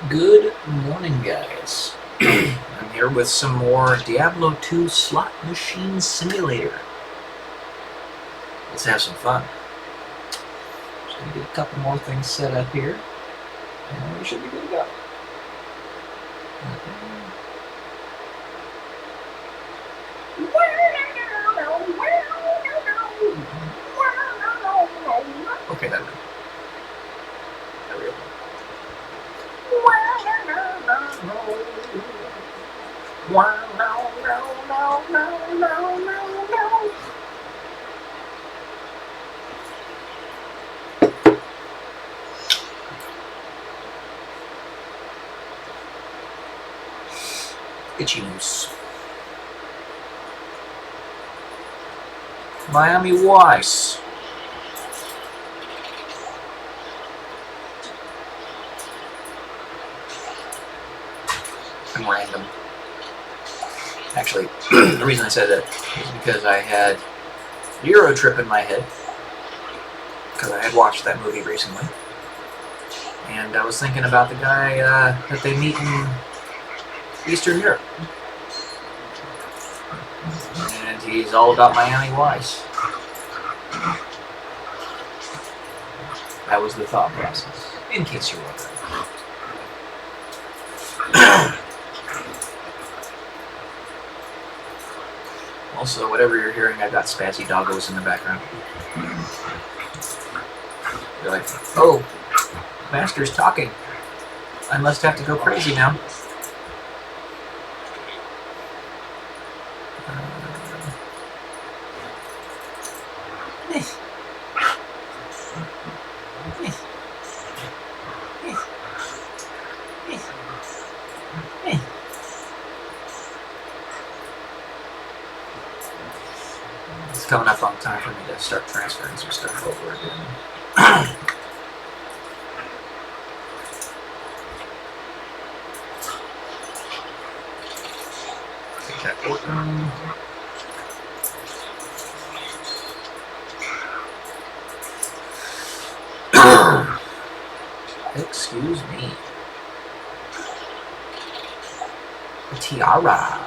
Good morning, guys. I'm here with some more Diablo 2 Slot Machine Simulator. Let's have some fun. Just gonna get a couple more things set up here, and we should be good to go. Okay, there we go. Itchy Moose. Miami Vice. I'm random. Actually, the reason I said that is because I had Euro Trip in my head, because I had watched that movie recently, and I was thinking about the guy that they meet in Eastern Europe, and he's all about Miami Vice. That was the thought process, in case you're wondering. Also, whatever you're hearing, I've got spazzy doggos in the background. You're like, oh, Master's talking. I must have to go crazy now. It's coming up on time for me to start transferring some stuff over again. Take that organ. Excuse me. A tiara.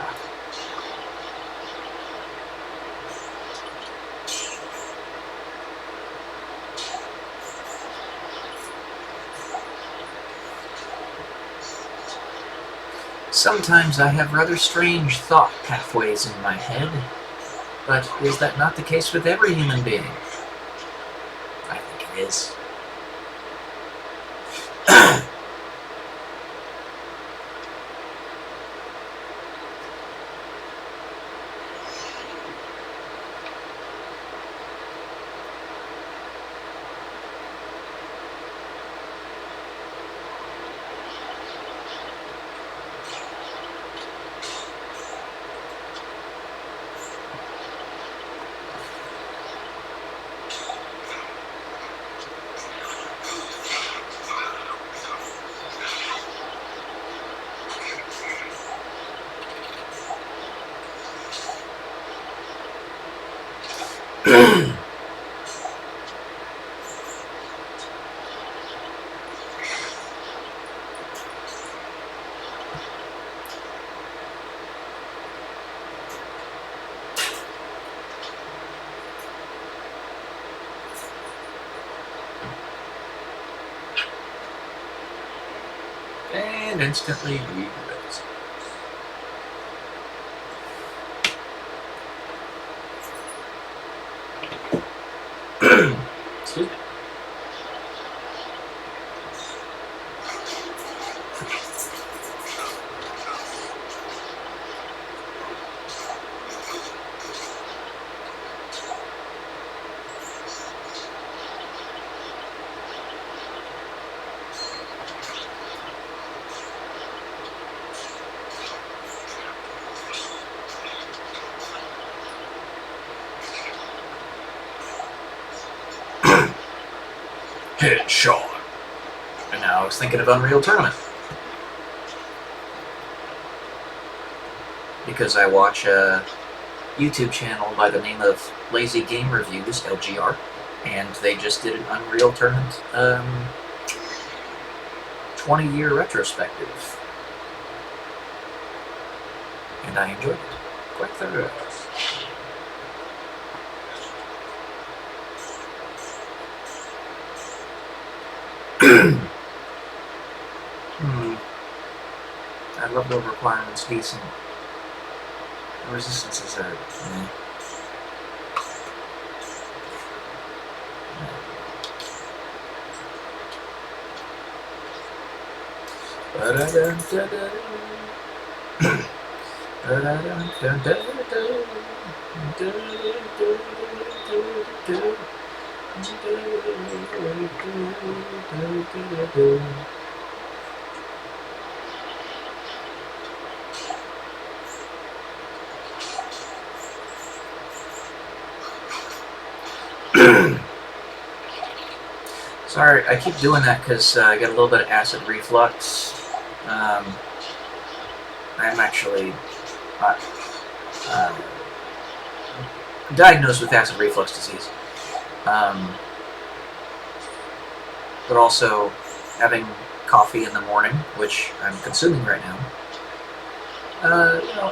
Sometimes I have rather strange thought pathways in my head, but is that not the case with every human being? I think it is. And instantly read those. Excuse me. Headshot. And now I was thinking of Unreal Tournament, because I watch a YouTube channel by the name of Lazy Game Reviews, LGR, and they just did an Unreal Tournament 20-year retrospective. And I enjoyed it quite thoroughly. I love the requirements decent. The resistances are Sorry, I keep doing that because I got a little bit of acid reflux. I'm actually diagnosed with acid reflux disease, but also having coffee in the morning, which I'm consuming right now,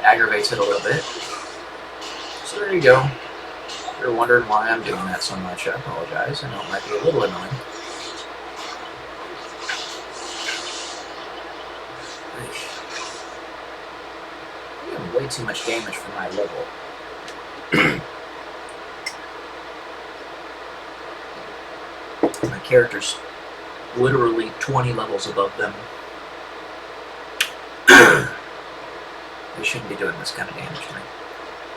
aggravates it a little bit. So there you go. If you're wondering why I'm doing that so much, I apologize. I know it might be a little annoying. I'm doing way too much damage for my level. My character's literally 20 levels above them. They shouldn't be doing this kind of damage to me.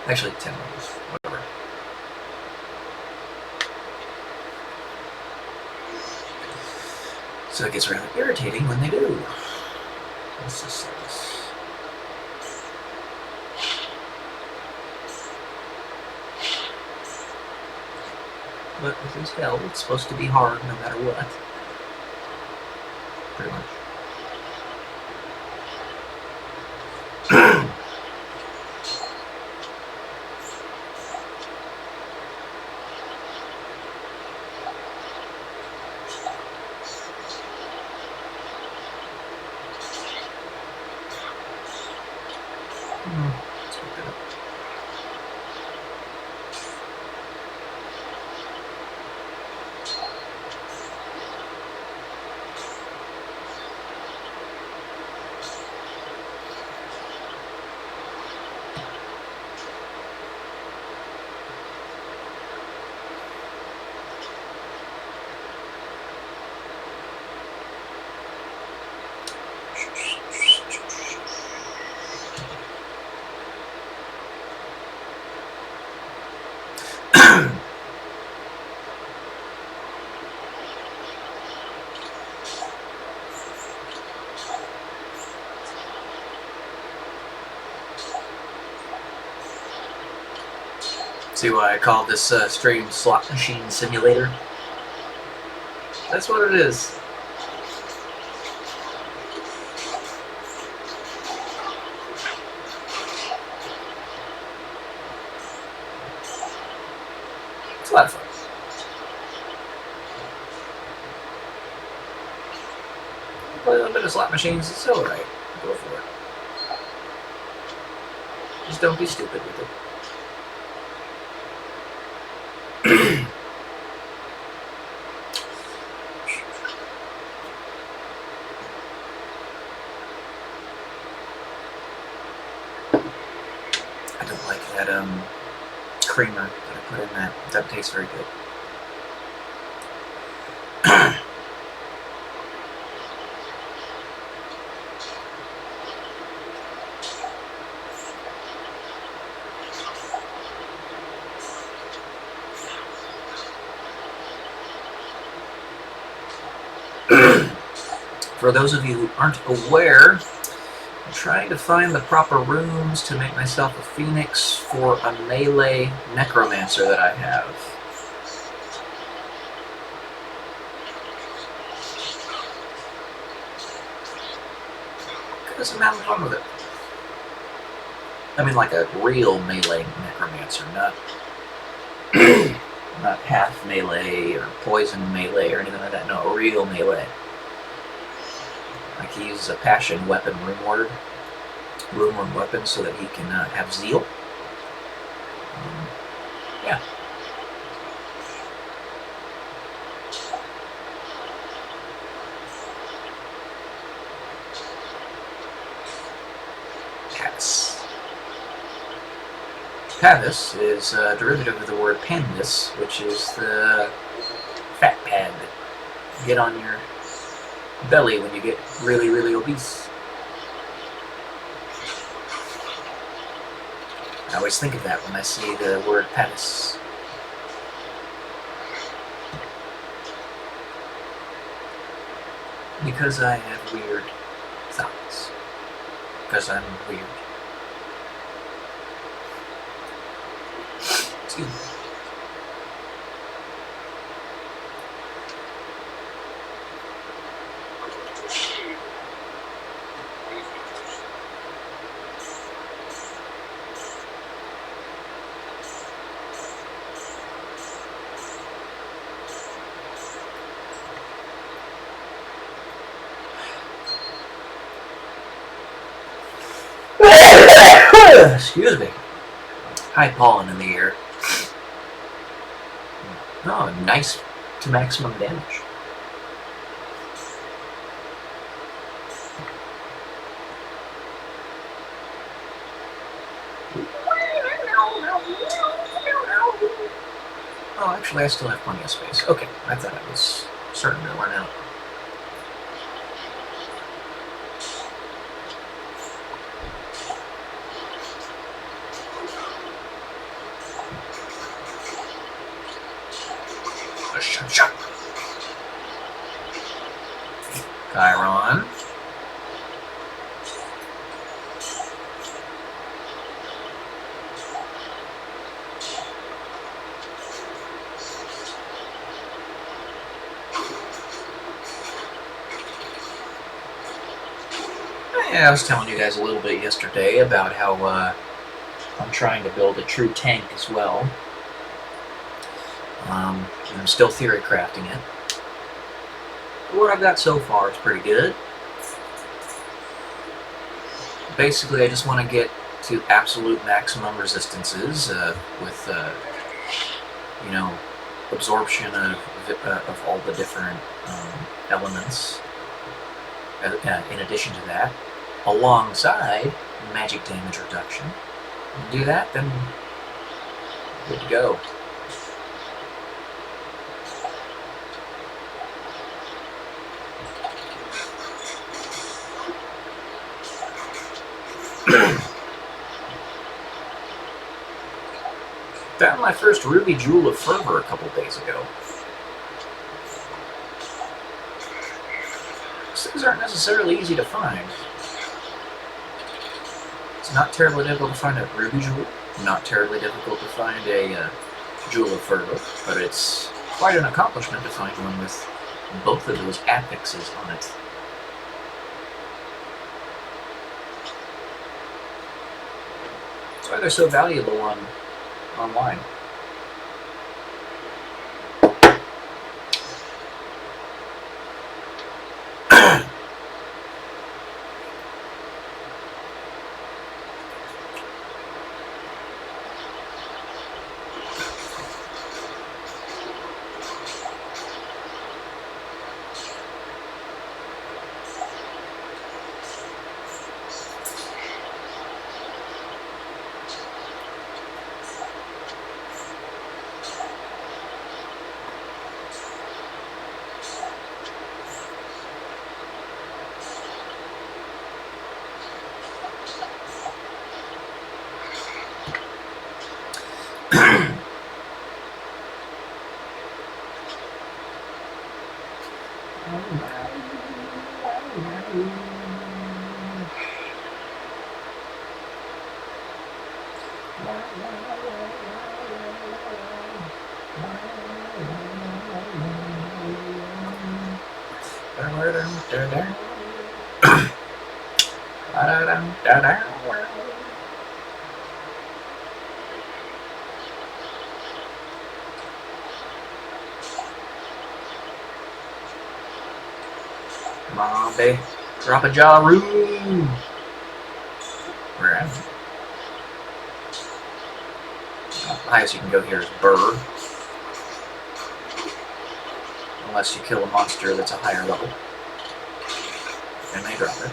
Actually, 10 levels. Whatever. So it gets rather irritating when they do. Let's just say this. But with this hell, it's supposed to be hard no matter what. Pretty much. Let's pick that up. See why I call this stream Slot Machine Simulator? That's what it is. It's a lot of fun. Play a little bit of slot machines, it's alright. Go for it. Just don't be stupid with it. I don't like that creamer that I put in that. That tastes very good. For those of you who aren't aware, I'm trying to find the proper rooms to make myself a phoenix for a melee necromancer that I have. Because I'm having fun with it. I mean, like a real melee necromancer, not not half melee or poison melee or anything like that. No, a real melee. Like he uses a passion weapon room weapon, so that he can have zeal. Yeah. Pavis is a derivative of the word pandus, which is the fat pad that you get on your belly when you get really, really obese. I always think of that when I see the word pavis. Because I have weird thoughts. Because I'm weird. Excuse me. Excuse me. High pollen in the air. Oh, nice to maximum damage. Oh, actually, I still have plenty of space. Okay, I thought I was starting to run out. Chiron. Yeah, I was telling you guys a little bit yesterday about how I'm trying to build a true tank as well. And I'm still theory crafting it. What I've got so far is pretty good. Basically, I just want to get to absolute maximum resistances with, you know, absorption of all the different elements. In addition to that, alongside magic damage reduction. You do that, then good to go. Found my first ruby jewel of fervor a couple days ago. These things aren't necessarily easy to find. It's not terribly difficult to find a ruby jewel, not terribly difficult to find a jewel of fervor, but it's quite an accomplishment to find one with both of those affixes on it. That's why they're so valuable online. Come on, babe. Drop a jaw room. Where am I? The highest you can go here is Burr. Unless you kill a monster that's a higher level. And they drop it.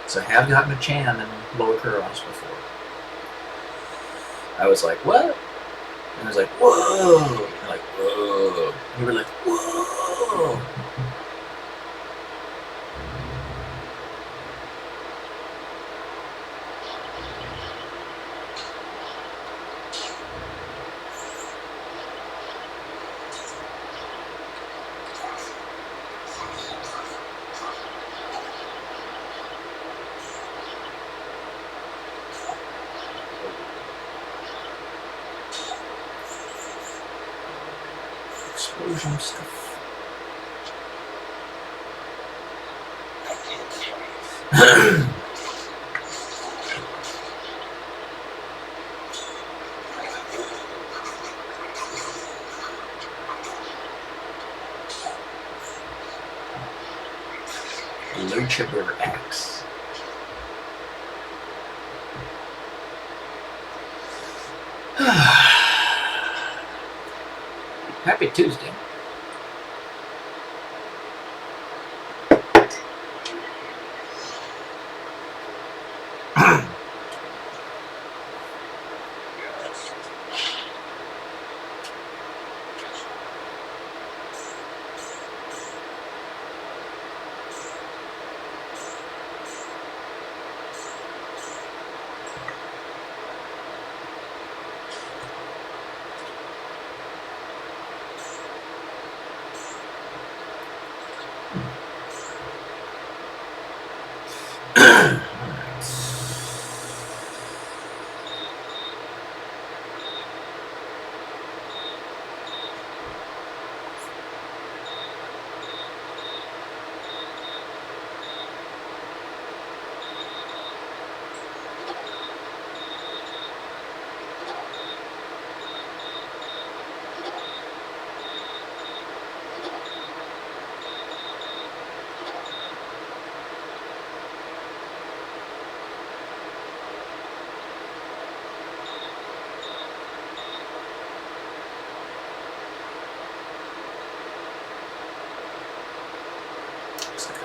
So I have gotten a Chan in Lower Kuros before. I was like, what? And I was like, whoa! And like, whoa! And you were like, whoa! Explosion stuff. Luchador Axe. Happy Tuesday.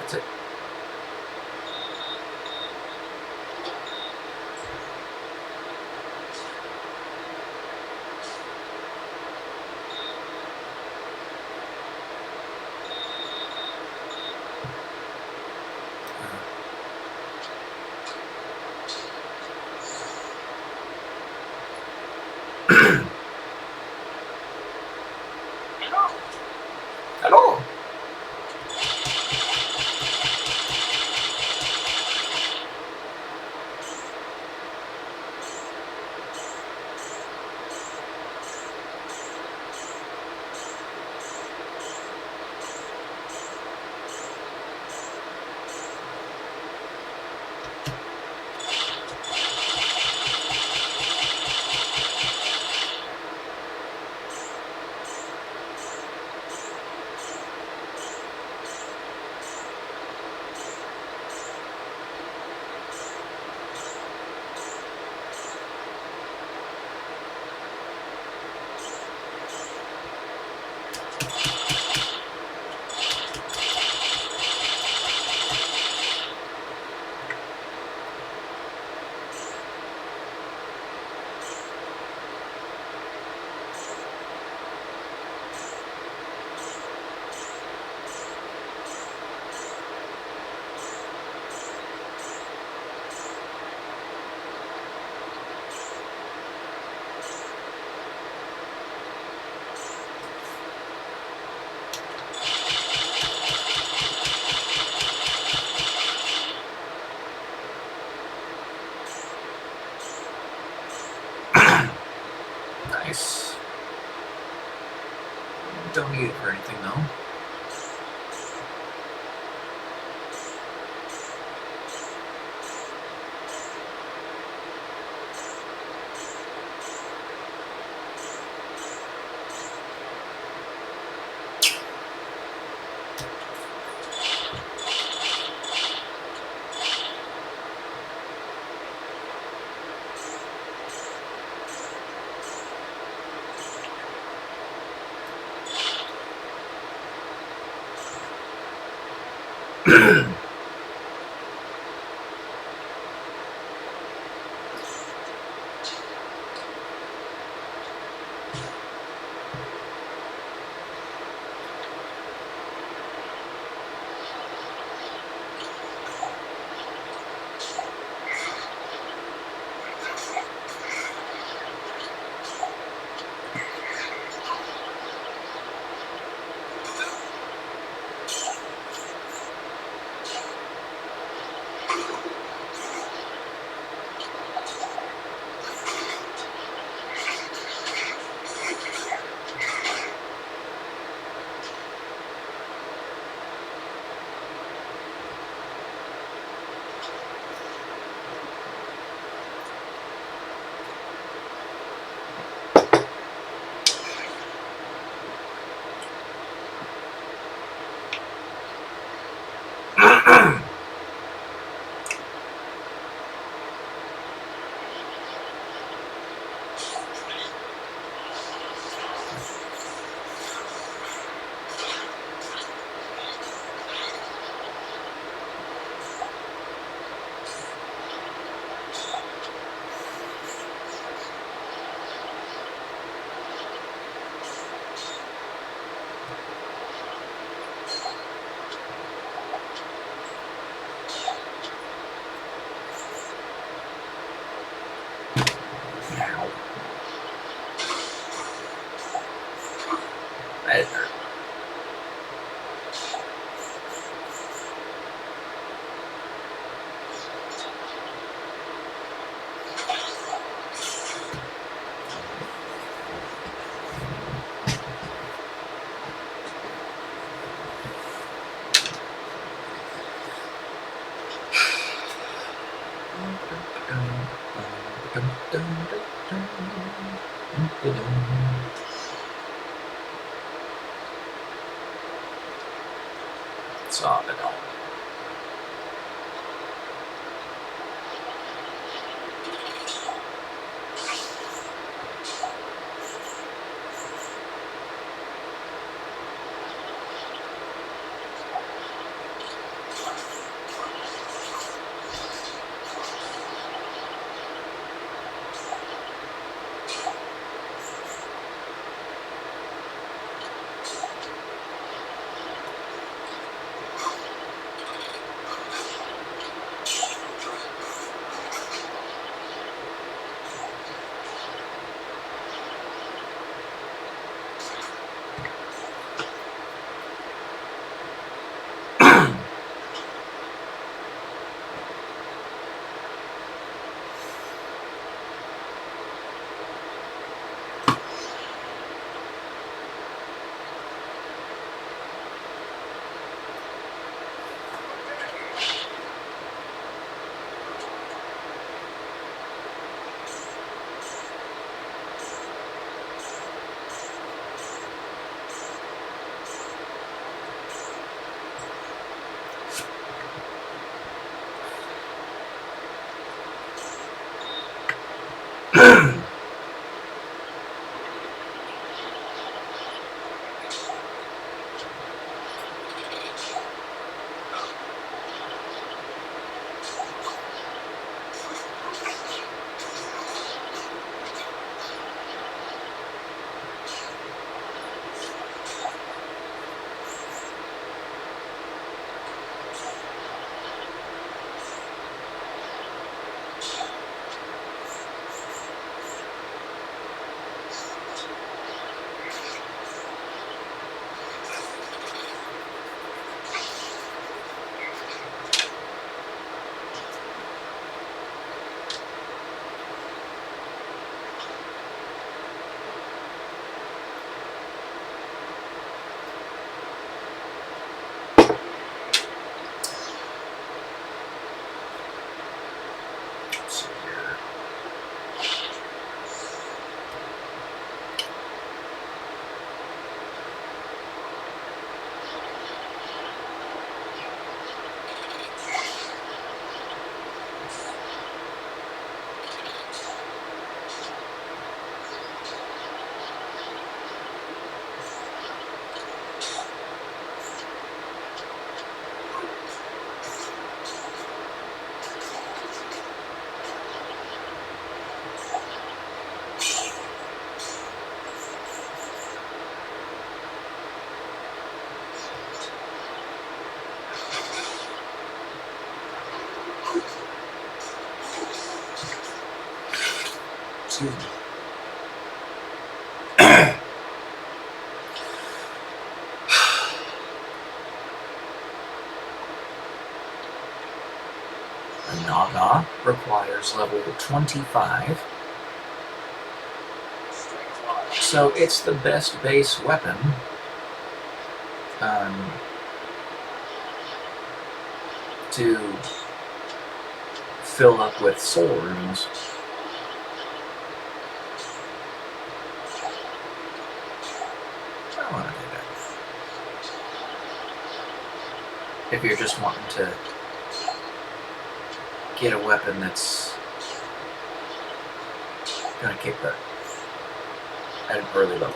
That's it. Hello. Nice. Don't need it for anything though. That hurt. Saw it all. Excuse me. A Naga requires level 25. So it's the best base weapon. To fill up with soul runes. I don't want to do that. If you're just wanting to get a weapon that's gonna kick butt at an early level.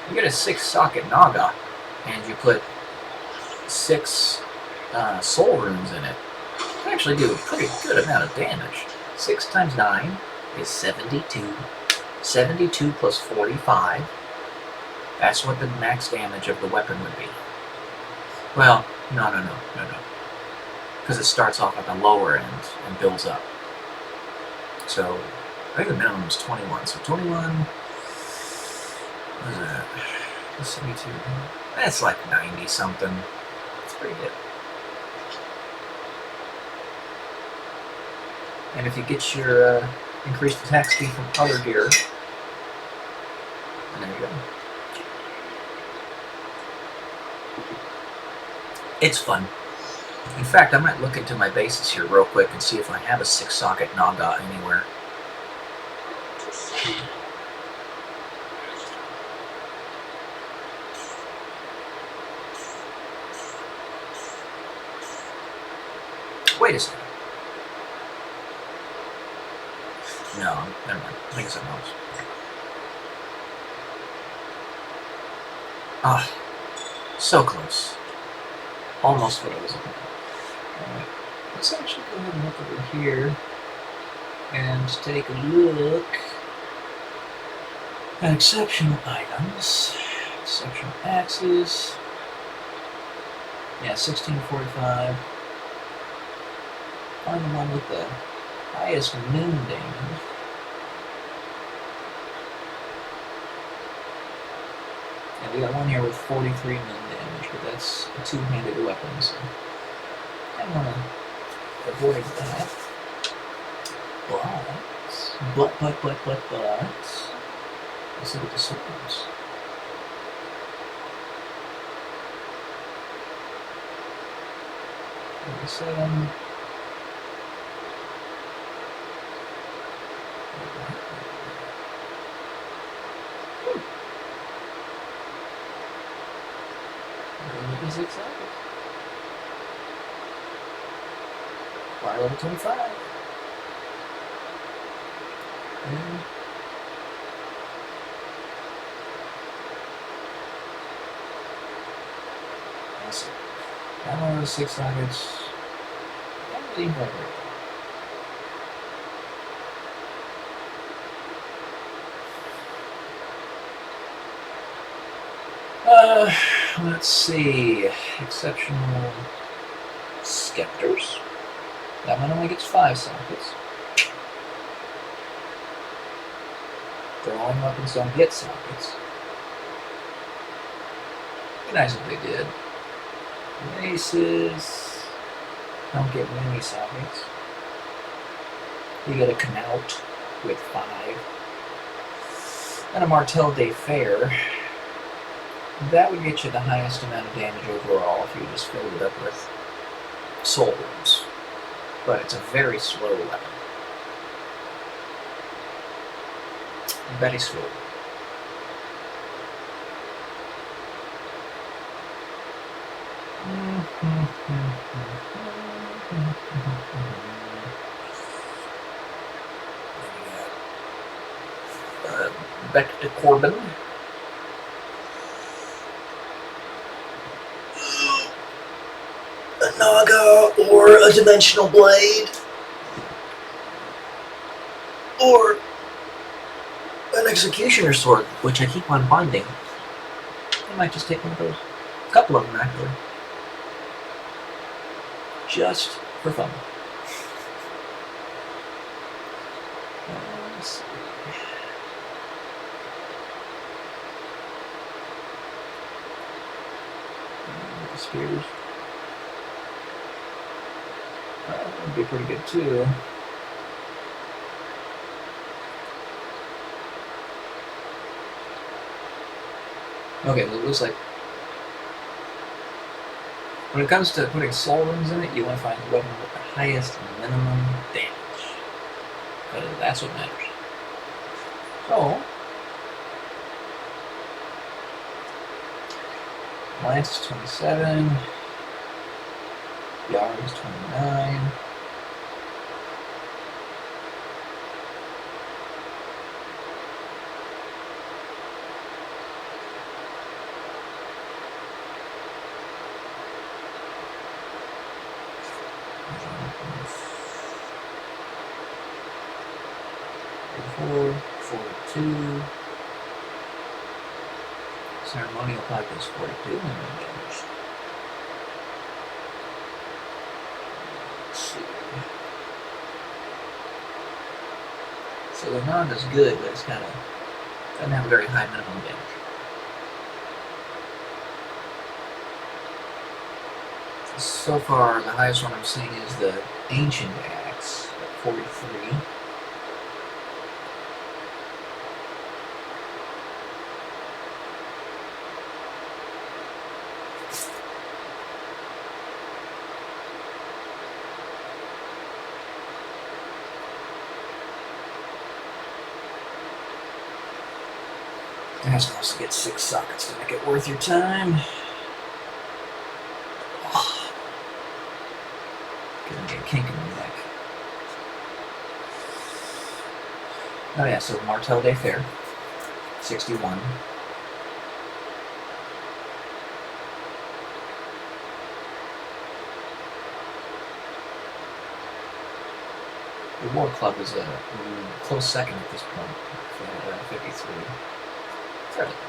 You get a 6-socket Naga, and you put 6 soul runes in it. You actually do a pretty good amount of damage. 6 times 9 is 72. 72 plus 45. That's what the max damage of the weapon would be. Well, no. Because it starts off at the lower end and builds up. So, I think the minimum is 21. So 21, what is that? 72. That's like 90 something. That's pretty good. And if you get your increased attack speed from other gear, and there you go. It's fun. In fact, I might look into my bases here real quick and see if I have a 6-socket Naga anywhere. Wait a second. No, never mind. I think it's something else. Ah, so close. Almost what I was looking for. Alright, let's actually go ahead and look over here and take a look at exceptional items. Exceptional axes. Yeah, 1645. Find the one with the highest moon damage. And we got one here with 43 moon damage, but that's a 2-handed weapon, so I want to avoid that. But, let's look at the swords. $37. Fire level 25. And that's it. That one of those 6 sockets. That was even better. Let's see. Exceptional Scepters. That one only gets 5 sockets. Throwing weapons don't get sockets. Be nice if they did. Maces don't get many sockets. You get a Knout with 5. And a Martel de Fer. That would get you the highest amount of damage overall if you just filled it up with soul runes. But it's a very slow weapon. Very slow. Back to Corbin. A Naga or a Dimensional Blade or an Executioner Sword, which I keep on finding. I might just take one of those. A couple of them, actually. just for fun. Let's see. Spears. That would be pretty good too. Okay, well, it looks like when it comes to putting soul runes in it, you want to find the weapon with the highest minimum damage. Because that's what matters. So, Lance is 27, Yard is 29. Two. Ceremonial pipe is 42 damage. Let's see. So they're not as good, but it's kind of doesn't have a very high minimum damage. So far, the highest one I'm seeing is the Ancient Axe at 43. It has to also get 6 sockets to make it worth your time. Oh. Giving me a kink in the neck. Oh yeah, so Martel de Fer, 61. The War Club is a close second at this point, at 53. Fairly close.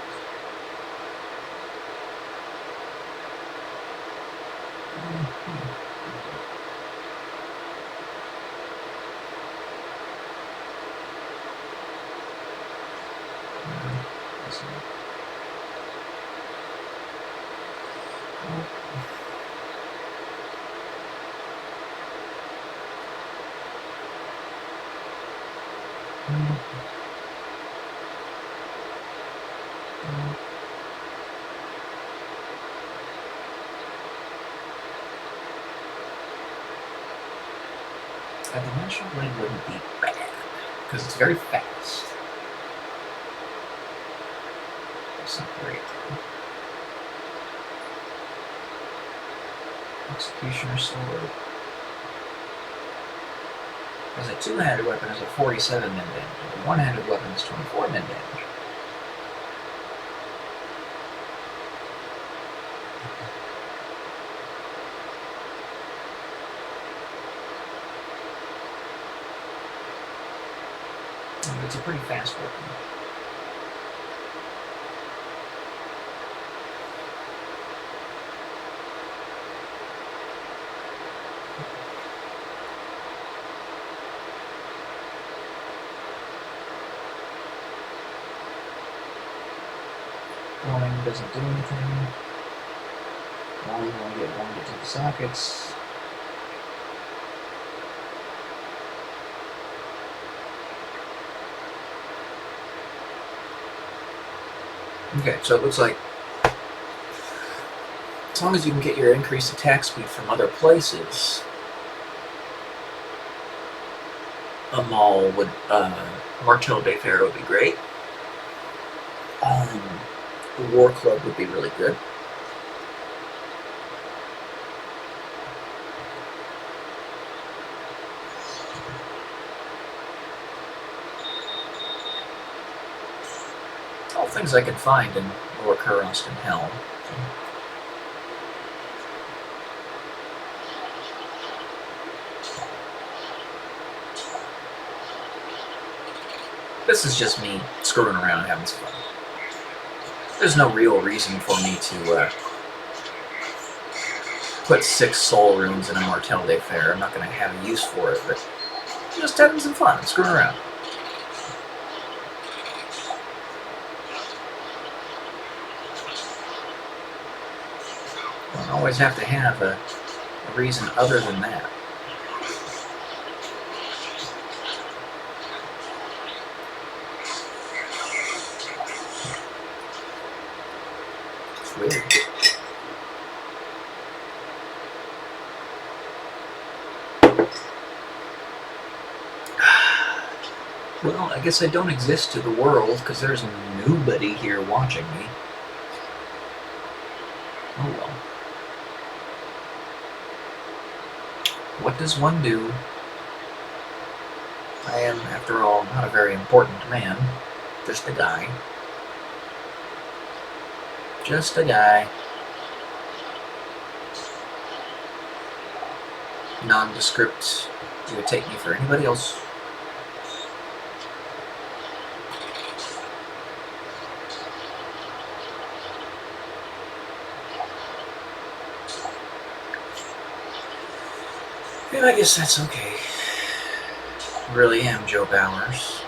A dimensional blade wouldn't be bad, because it's very fast. That's not great. Executioner sword. As a two-handed weapon is a 47 min damage. A one-handed weapon is 24 min damage. It's a pretty fast weapon. Warning doesn't do anything. Only want to get 1 to 2 sockets. Okay, so it looks like as long as you can get your increased attack speed from other places, a mall would, Martel de Fer would be great. The War Club would be really good. All things I can find in Lower Kurost and Helm. This is just me screwing around and having some fun. There's no real reason for me to put 6 soul runes in a Martel de Fer. I'm not going to have a use for it, but just having some fun. I'm screwing around. Don't always have to have a reason other than that. It's weird. Well, I guess I don't exist to the world because there's nobody here watching me. Oh well. What does one do? I am, after all, not a very important man. Just a guy. Just a guy. Nondescript. You would take me for anybody else. And I guess that's okay. I really am Joe Bowers.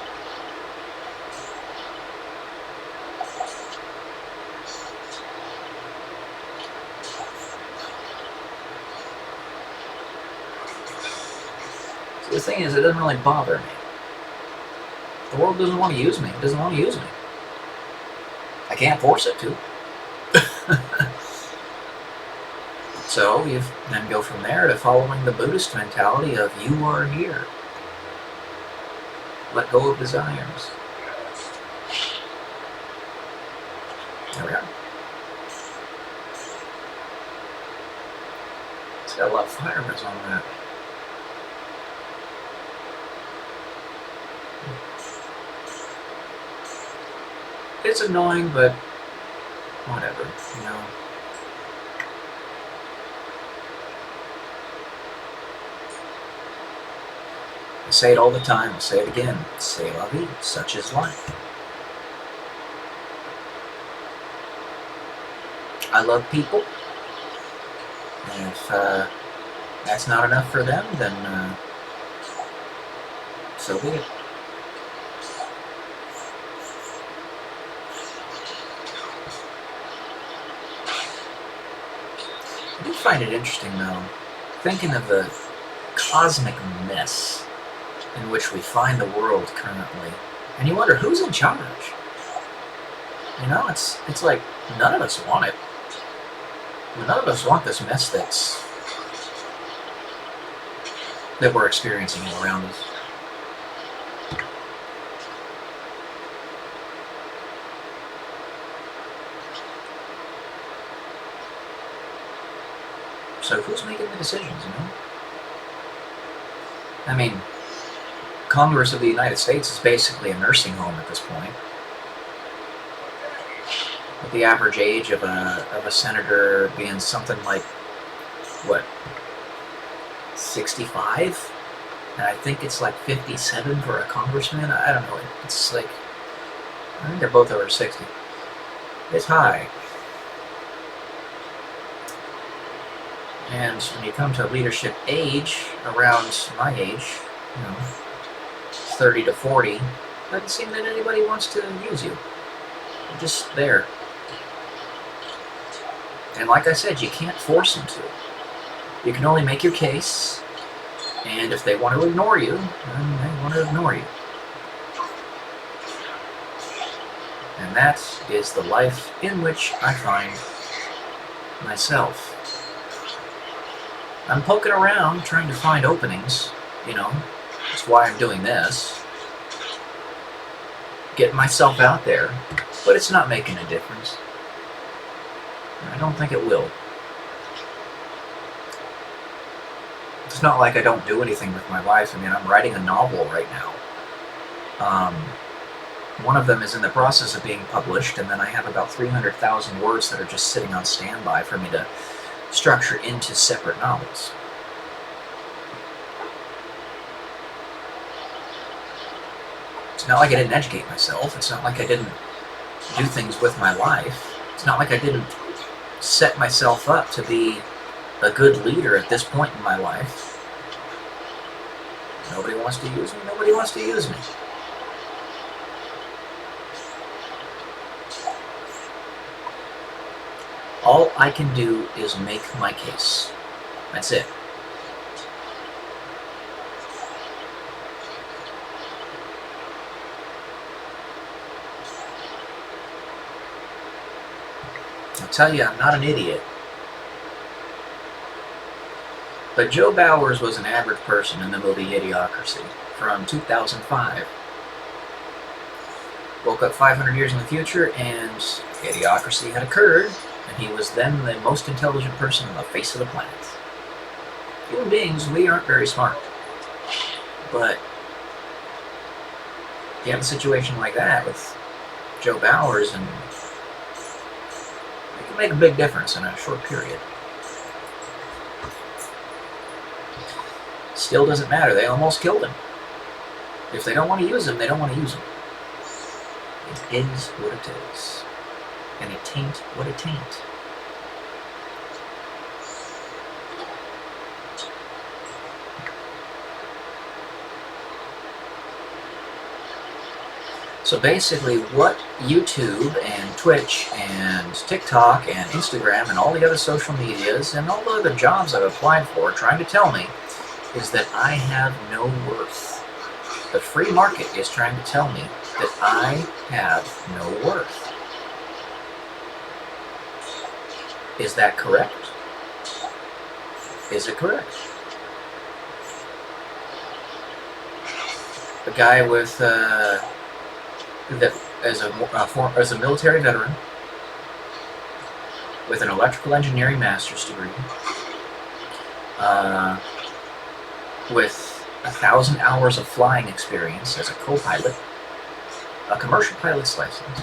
So the thing is, it doesn't really bother me. The world doesn't want to use me. It doesn't want to use me. I can't force it to. So you then go from there to following the Buddhist mentality of you are here. Let go of desires. There we are. It's got a lot of fire res on that. It's annoying, but whatever, you know. I say it all the time, I'll say it again. C'est la vie, such is life. I love people. And if that's not enough for them, then so be it. I do find it interesting, though, thinking of the cosmic mess in which we find the world currently, and you wonder who's in charge. You know, it's like none of us want it. None of us want this mess that we're experiencing all around us. So who's making the decisions, you know? I mean, Congress of the United States is basically a nursing home at this point. With the average age of a senator being something like, what, 65? And I think it's like 57 for a congressman. I don't know. It's like, I think they're both over 60. It's high. And when you come to leadership age, around my age, you know, 30 to 40, it doesn't seem that anybody wants to use you. You're just there. And like I said, you can't force them to. You can only make your case, and if they want to ignore you, then they want to ignore you. And that is the life in which I find myself. I'm poking around trying to find openings, you know. That's why I'm doing this. Getting myself out there, but it's not making a difference. I don't think it will. It's not like I don't do anything with my life. I mean, I'm writing a novel right now. One of them is in the process of being published, and then I have about 300,000 words that are just sitting on standby for me to structure into separate novels. It's not like I didn't educate myself. It's not like I didn't do things with my life. It's not like I didn't set myself up to be a good leader at this point in my life. Nobody wants to use me. Nobody wants to use me. All I can do is make my case. That's it. I'll tell you, I'm not an idiot. But Joe Bowers was an average person in the movie Idiocracy from 2005. Woke up 500 years in the future and Idiocracy had occurred, and he was then the most intelligent person on the face of the planet. Human beings, we aren't very smart. But you have a situation like that with Joe Bowers, and it can make a big difference in a short period. Still doesn't matter. They almost killed him. If they don't want to use him, they don't want to use him. It is what it is. And it tain't what it tain't. So basically what YouTube and Twitch and TikTok and Instagram and all the other social medias and all the other jobs I've applied for are trying to tell me is that I have no worth. The free market is trying to tell me that I have no worth. Is that correct? Is it correct? A guy with as a military veteran with an electrical engineering master's degree, with 1,000 hours of flying experience as a co-pilot, a commercial pilot's license,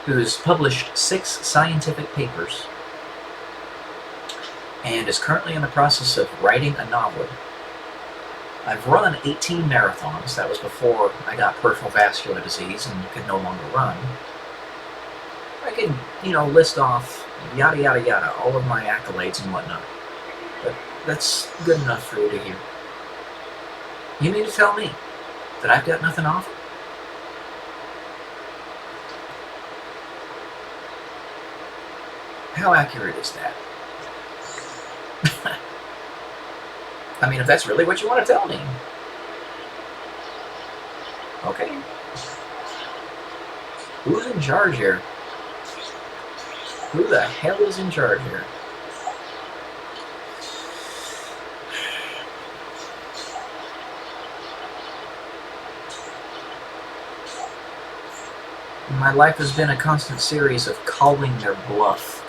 who's published 6 scientific papers and is currently in the process of writing a novel. I've run 18 marathons. That was before I got peripheral vascular disease and could no longer run. I can, list off yada yada yada, all of my accolades and whatnot. But that's good enough for you to hear. You need to tell me that I've got nothing to offer. How accurate is that? I mean, if that's really what you want to tell me. Okay. Who's in charge here? Who the hell is in charge here? My life has been a constant series of calling their bluff.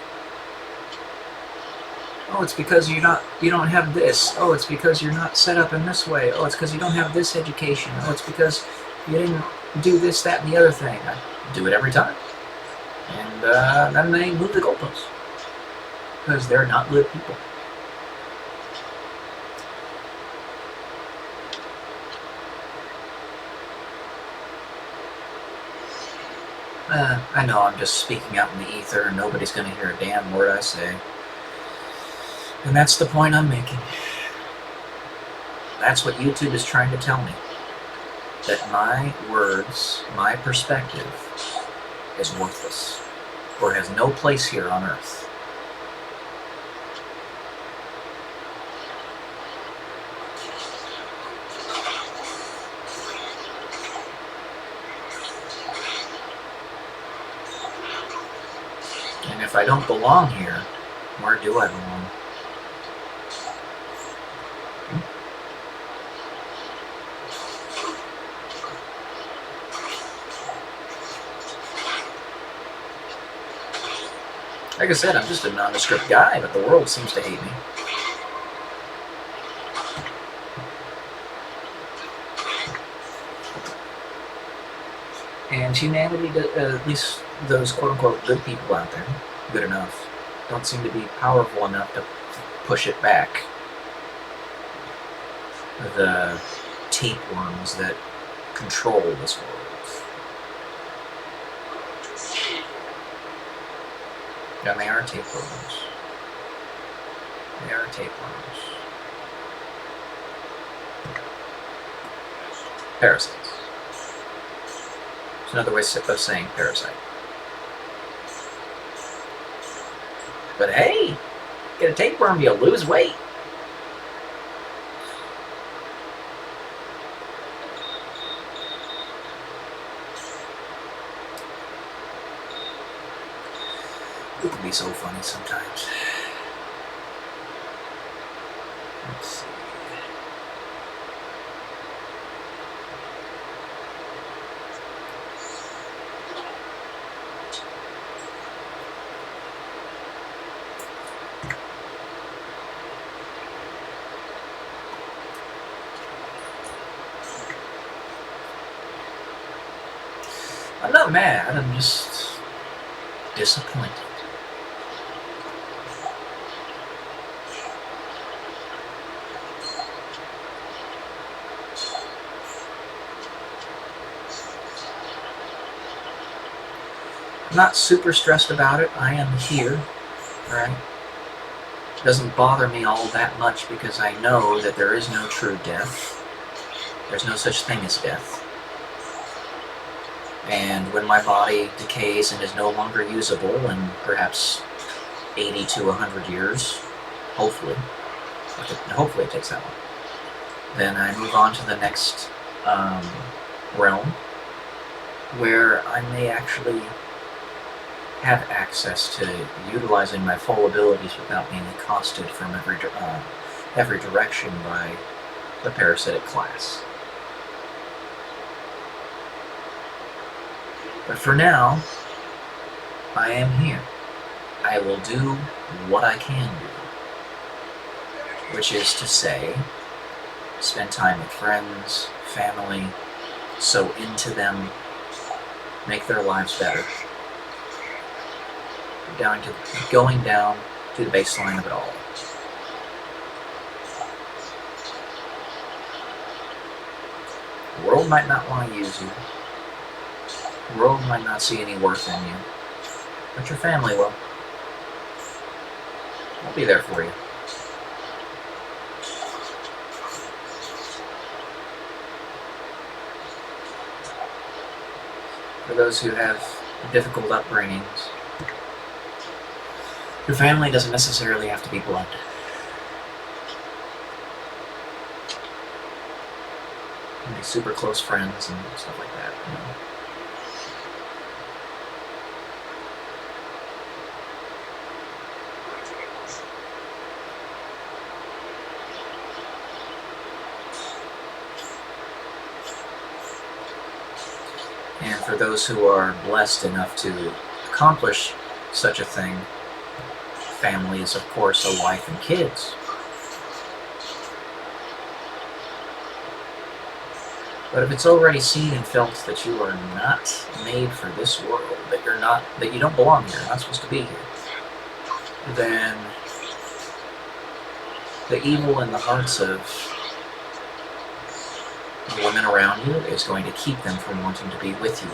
Oh, it's because you don't have this. Oh, it's because you're not set up in this way. Oh, it's because you don't have this education. Oh, it's because you didn't do this, that, and the other thing. I do it every time. And then they move the goalposts. Because they're not good people. I know I'm just speaking out in the ether and nobody's going to hear a damn word I say. And that's the point I'm making. That's what YouTube is trying to tell me. That my words, my perspective, is worthless. Or has no place here on Earth. And if I don't belong here, where do I belong? Like I said, I'm just a nondescript guy, but the world seems to hate me. And humanity, at least those quote-unquote good people out there, good enough, don't seem to be powerful enough to push it back. The tapeworms that control this world. And they are tapeworms. They are tapeworms. Parasites. It's another way of saying parasite. But hey, get a tapeworm, you'll lose weight. It can be so funny sometimes. Let's see. I'm not mad, I'm just disappointed. I'm not super stressed about it. I am here, right? It doesn't bother me all that much because I know that there is no true death. There's no such thing as death. And when my body decays and is no longer usable in perhaps 80 to 100 years, hopefully it takes that long, then I move on to the next realm where I may actually have access to utilizing my full abilities without being accosted from every direction by the parasitic class. But for now, I am here. I will do what I can do, which is to say, spend time with friends, family, sow into them, make their lives better. Going down to the baseline of it all. The world might not want to use you. The world might not see any worth in you. But your family will. I'll be there for you. For those who have difficult upbringings, your family doesn't necessarily have to be blood. You can be super close friends and stuff like that, you know. And for those who are blessed enough to accomplish such a thing, family is, of course, a wife and kids. But if it's already seen and felt that you are not made for this world, that you don't belong here, you're not supposed to be here, then the evil in the hearts of the women around you is going to keep them from wanting to be with you.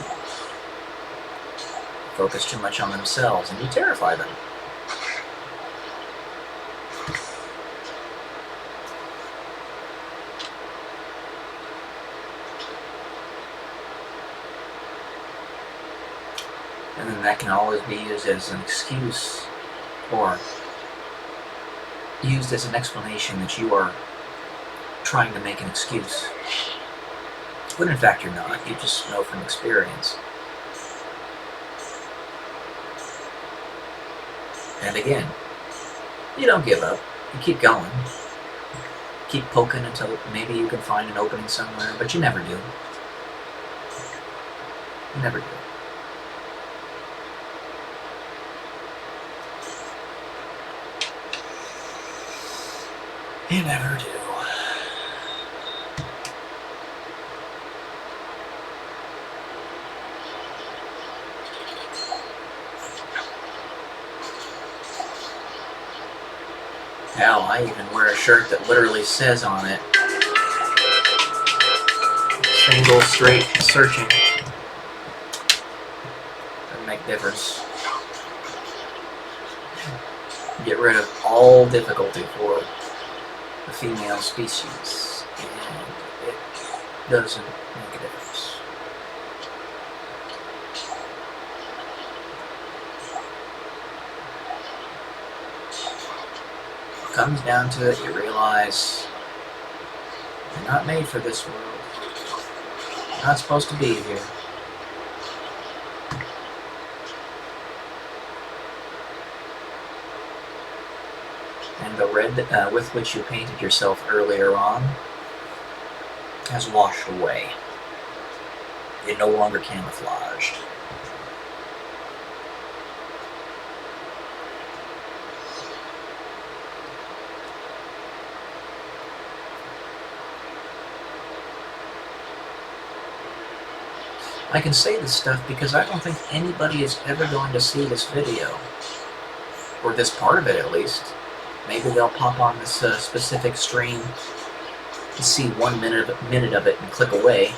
Focus too much on themselves and you terrify them. And then that can always be used as an excuse or used as an explanation that you are trying to make an excuse. When in fact you're not, you just know from experience. And again, you don't give up. You keep going. Keep poking until maybe you can find an opening somewhere, but you never do. You never do. You never do. Hell, I even wear a shirt that literally says on it, single straight searching. Doesn't make a difference. get rid of all difficulty for the female species, and it doesn't make a difference. Comes down to it, you realize you're not made for this world. You're not supposed to be here. And the red with which you painted yourself earlier on has washed away. You're no longer camouflaged. I can say this stuff because I don't think anybody is ever going to see this video, or this part of it at least. Maybe they'll pop on this specific stream to see 1 minute of it and click away,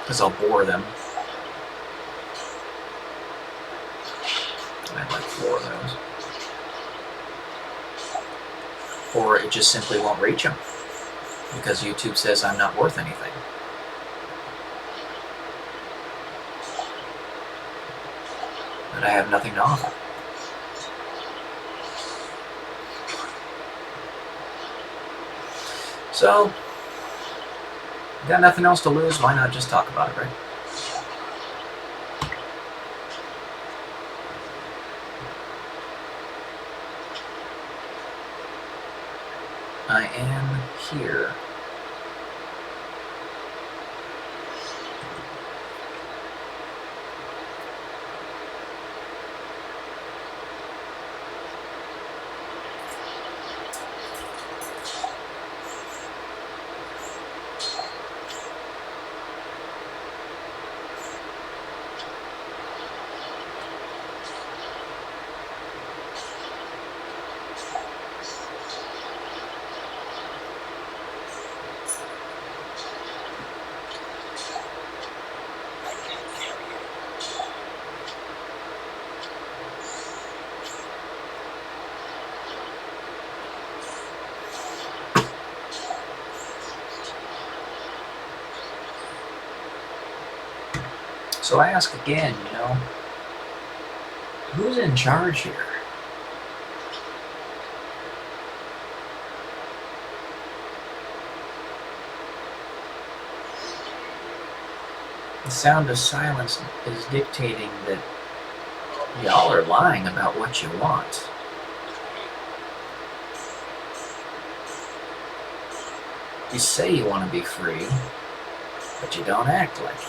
because I'll bore them. I have like 4 of those. Or it just simply won't reach them, because YouTube says I'm not worth anything. That I have nothing to offer. So, got nothing else to lose, why not just talk about it, right? I am here. So I ask again, who's in charge here? The sound of silence is dictating that y'all are lying about what you want. You say you want to be free, but you don't act like it.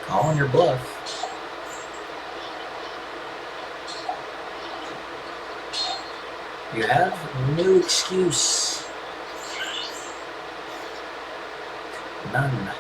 Calling your bluff. You have no excuse. None.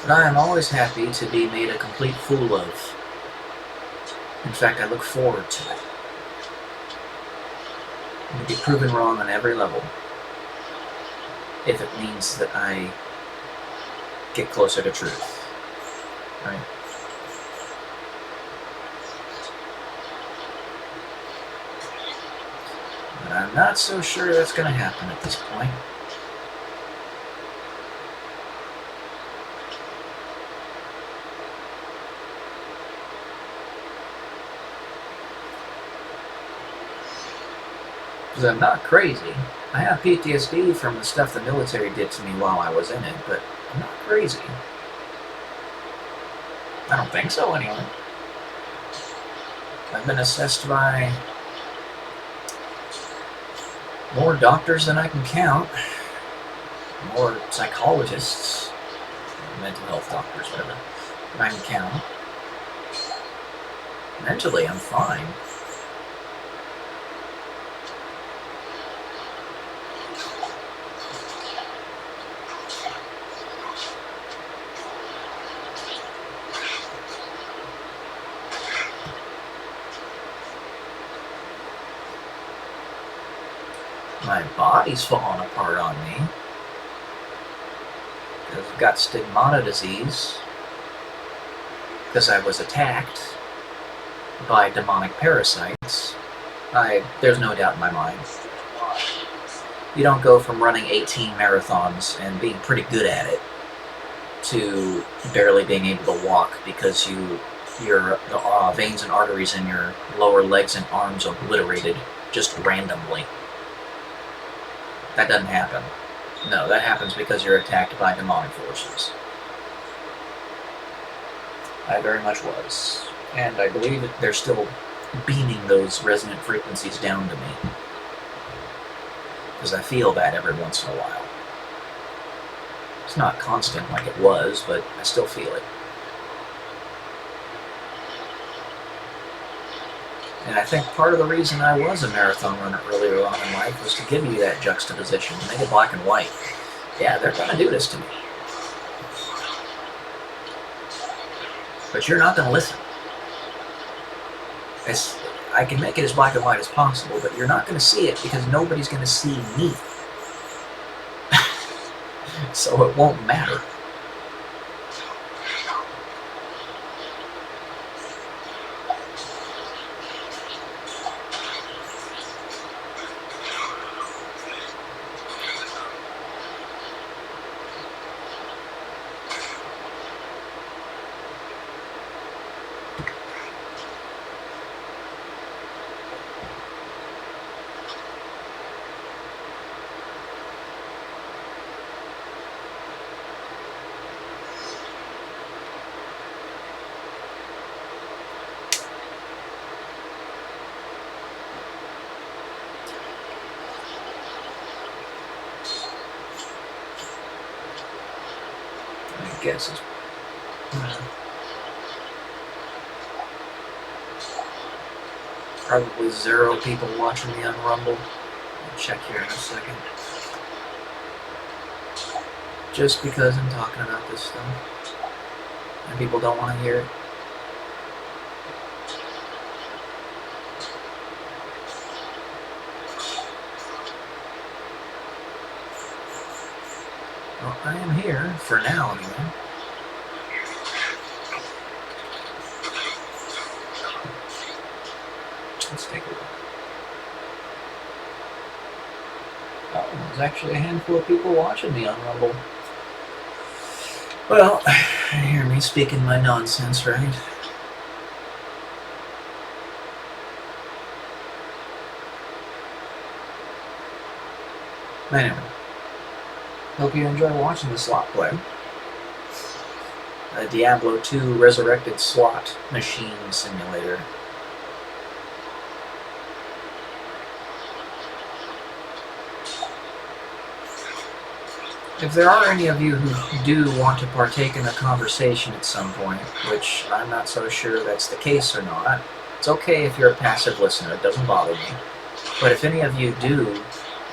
But I am always happy to be made a complete fool of. In fact, I look forward to it. And to be proven wrong on every level. If it means that I get closer to truth. Right? But I'm not so sure that's going to happen at this point. Because I'm not crazy. I have PTSD from the stuff the military did to me while I was in it, but I'm not crazy. I don't think so, anyway. I've been assessed by more doctors than I can count, more psychologists, mental health doctors, whatever, than I can count. Mentally, I'm fine. My body's falling apart on me because I've got stigmata disease because I was attacked by demonic parasites. There's no doubt in my mind. You don't go from running 18 marathons and being pretty good at it to barely being able to walk because your veins and arteries in your lower legs and arms obliterated just randomly. That doesn't happen. No, that happens because you're attacked by demonic forces. I very much was. And I believe that they're still beaming those resonant frequencies down to me. Because I feel that every once in a while. It's not constant like it was, but I still feel it. And I think part of the reason I was a marathon runner earlier on in life was to give you that juxtaposition, make it black and white. Yeah, they're going to do this to me. But you're not going to listen. I can make it as black and white as possible, but you're not going to see it because nobody's going to see me. So it won't matter. Guess is probably 0 people watching me on Rumble. I'll check here in a second. Just because I'm talking about this stuff and people don't want to hear it. Well, I am here for now, anyway. Let's take a look. Oh, there's actually a handful of people watching me on Rumble. Well, you hear me speaking my nonsense, right? Anyway. Hope you enjoy watching the slot play. A Diablo 2 Resurrected slot machine simulator. If there are any of you who do want to partake in the conversation at some point, which I'm not so sure that's the case or not, it's okay if you're a passive listener, it doesn't bother me. But if any of you do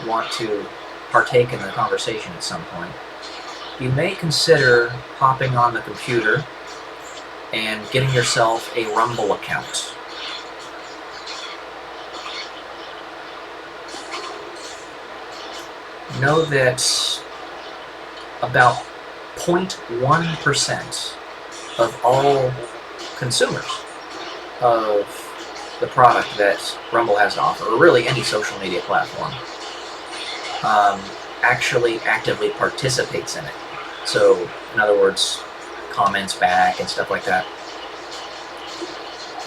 want to partake in the conversation at some point, you may consider hopping on the computer and getting yourself a Rumble account. Know that about 0.1% of all consumers of the product that Rumble has to offer, or really any social media platform, actually actively participates in it. So, in other words, comments back and stuff like that.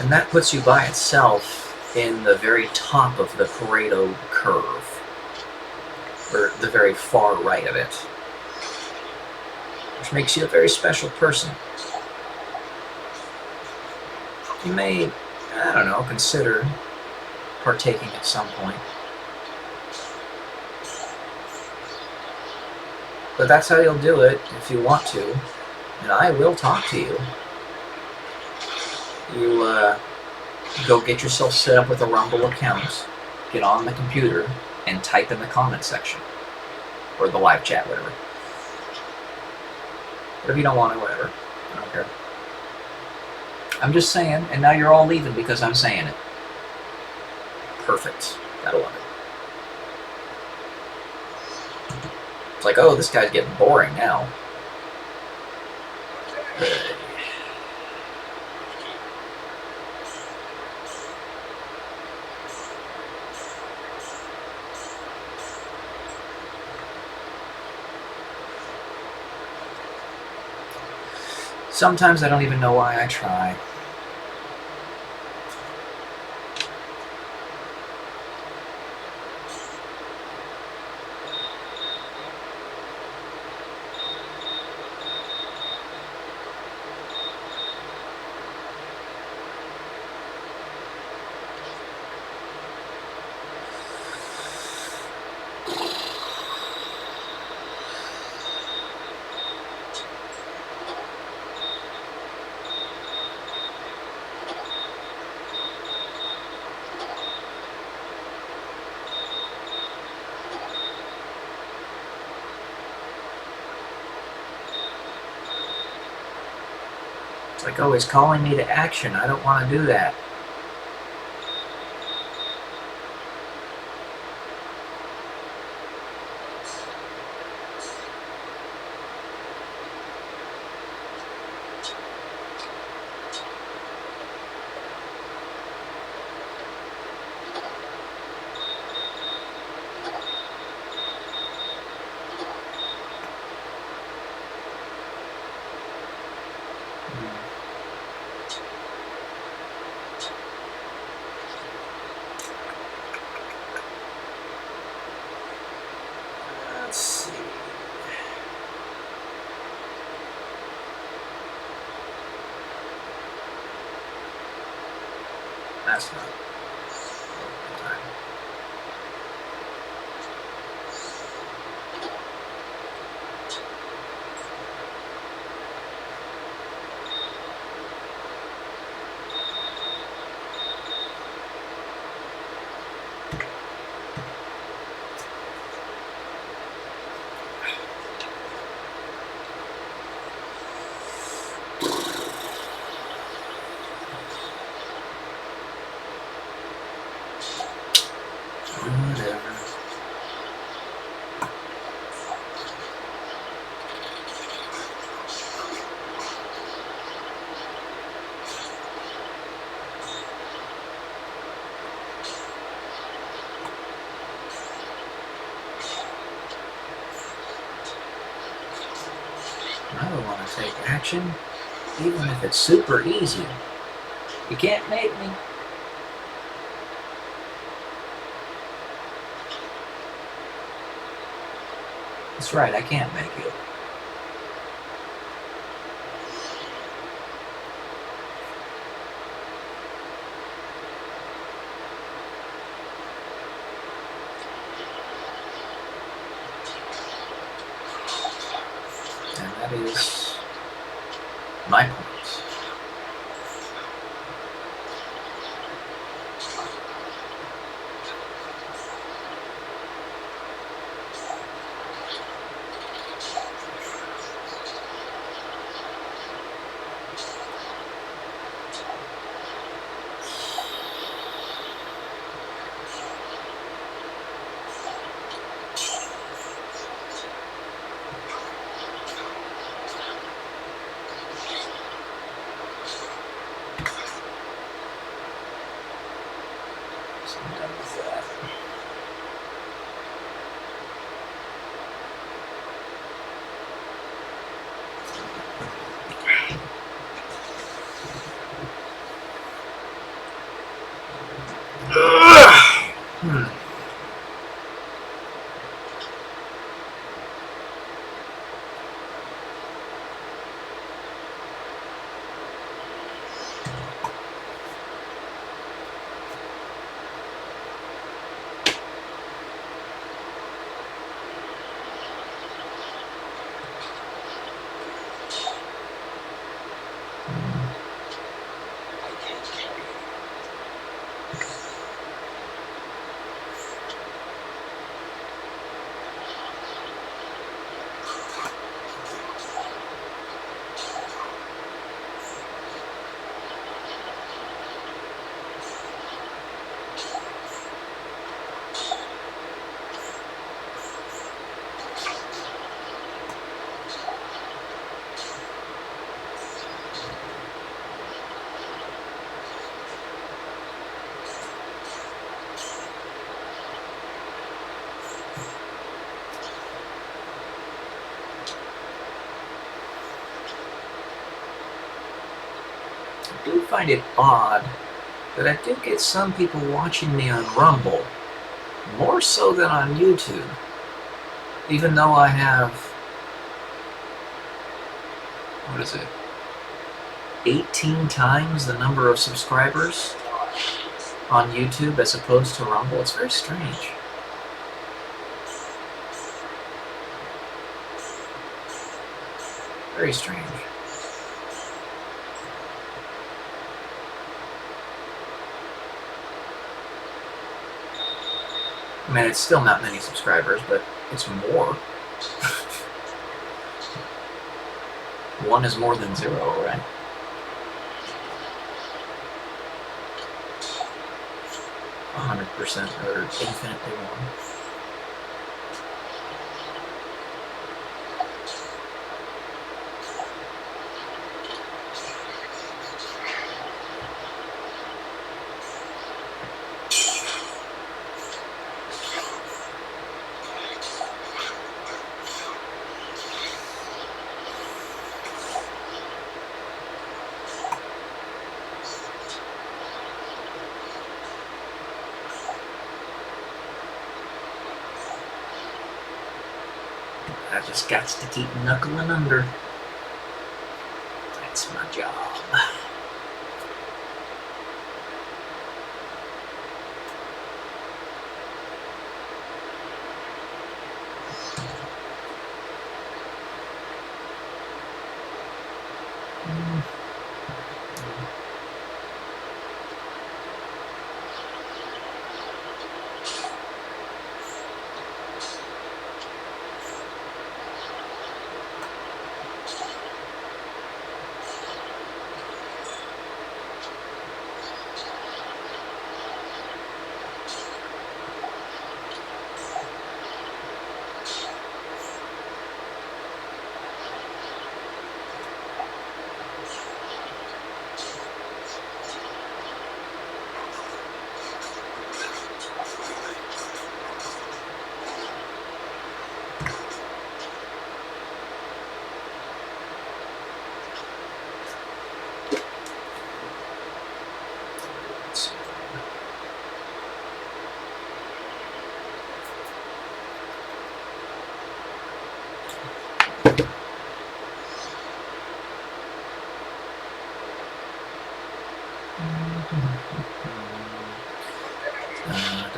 And that puts you by itself in the very top of the Pareto curve, or the very far right of it, which makes you a very special person. You may, I don't know, consider partaking at some point. But that's how you'll do it if you want to. And I will talk to you. You go get yourself set up with a Rumble account, get on the computer, and type in the comment section. Or the live chat, whatever. But if you don't want it, whatever. I don't care. I'm just saying, and now you're all leaving because I'm saying it. Perfect. Gotta love it. It's like, oh, this guy's getting boring now. Sometimes I don't even know why I try. It's like, oh, he's calling me to action. I don't want to do that. That's not the time. I don't want to take action, even if it's super easy. You can't make me. That's right, I can't make you. And that is my point. do find it odd that I do get some people watching me on Rumble, more so than on YouTube, even though I have, what is it, 18 times the number of subscribers on YouTube as opposed to Rumble. It's very strange. Very strange. I mean, it's still not many subscribers, but it's more. One is more than zero, right? %, or infinitely one. I just got to keep knuckling under. That's my job.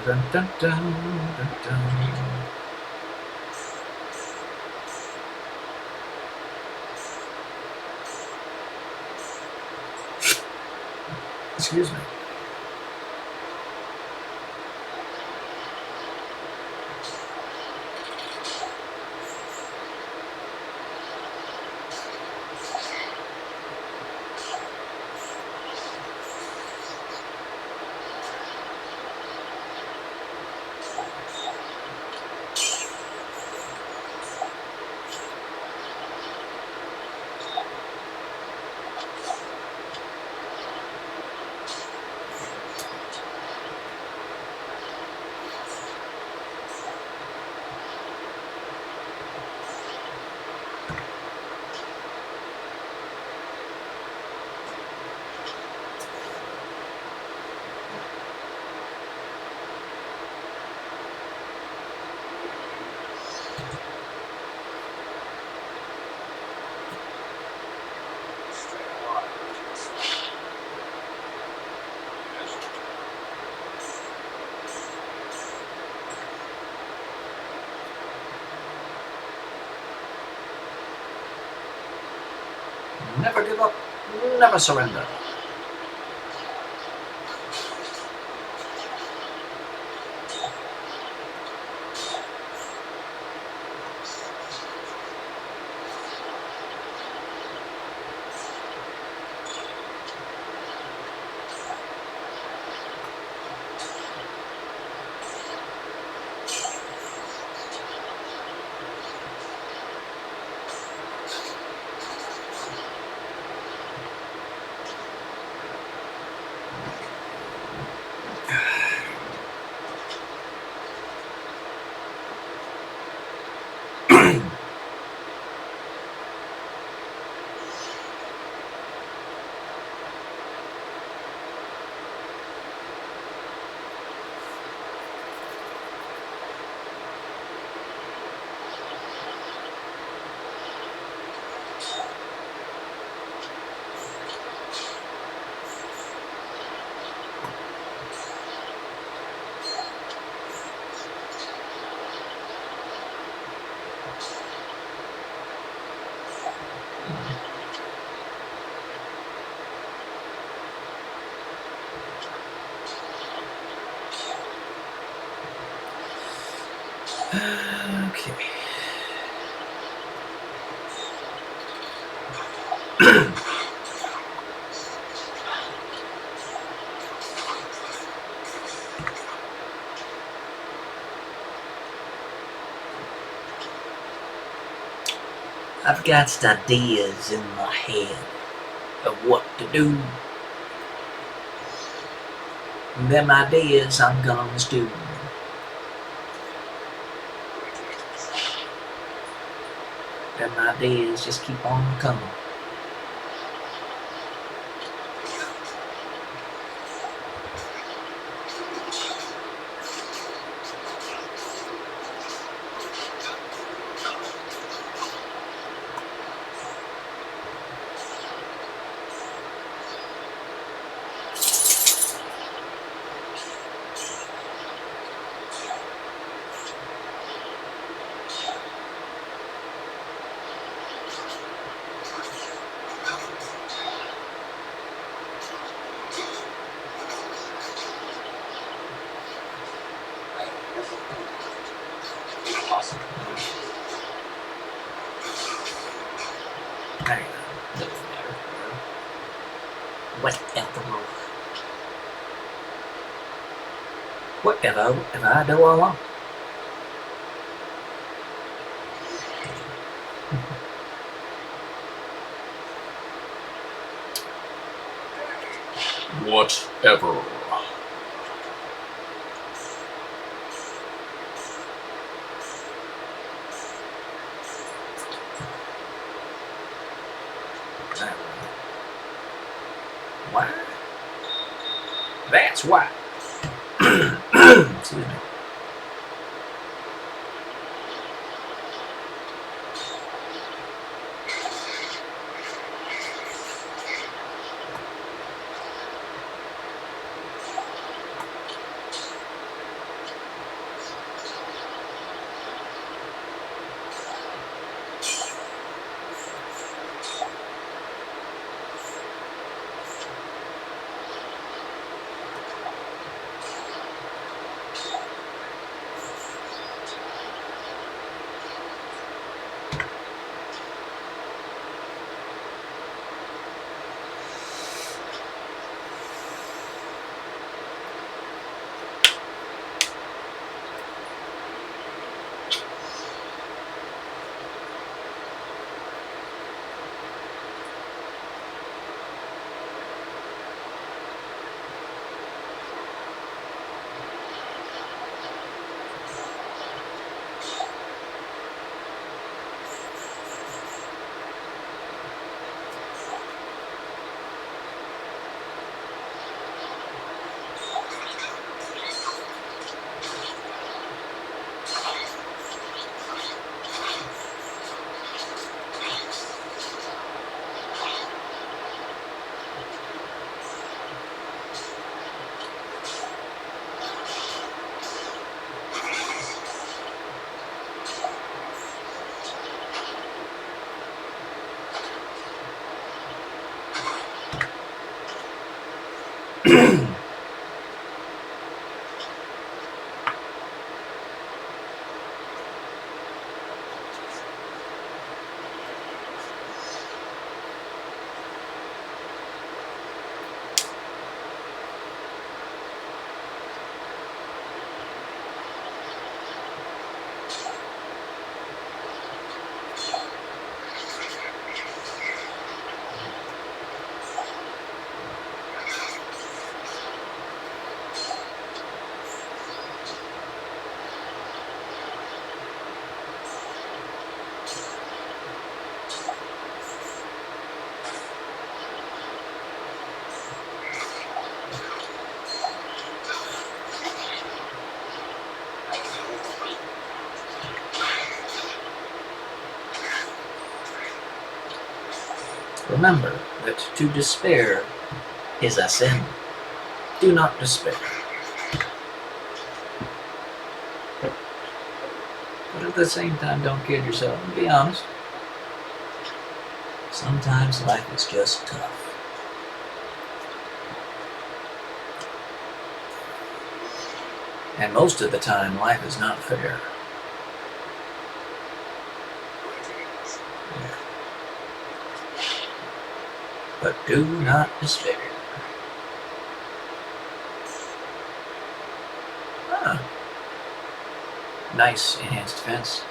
Dun, dun, dun, dun, dun. Excuse me. Never give up, never surrender. Okay. I've got ideas in my head of what to do. And them ideas I'm gonna stew. Them ideas just keep on coming. Whatever I do I want. Whatever. Why? That's why. Excuse me. Remember that to despair is a sin. Do not despair. But at the same time, don't kid yourself and be honest. Sometimes life is just tough. And most of the time, life is not fair. But do not despair. Ah, nice enhanced defense.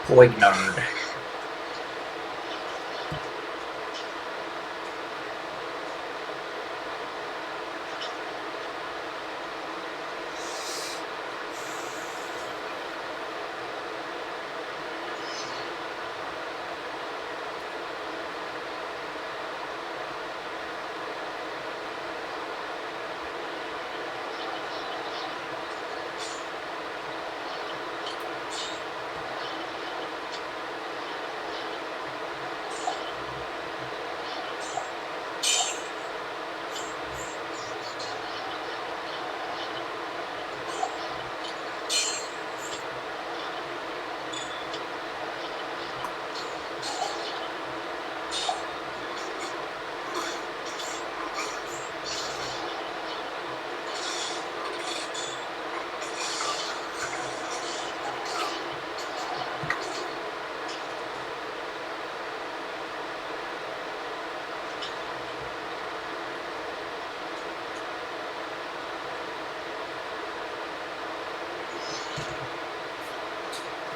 Poignard.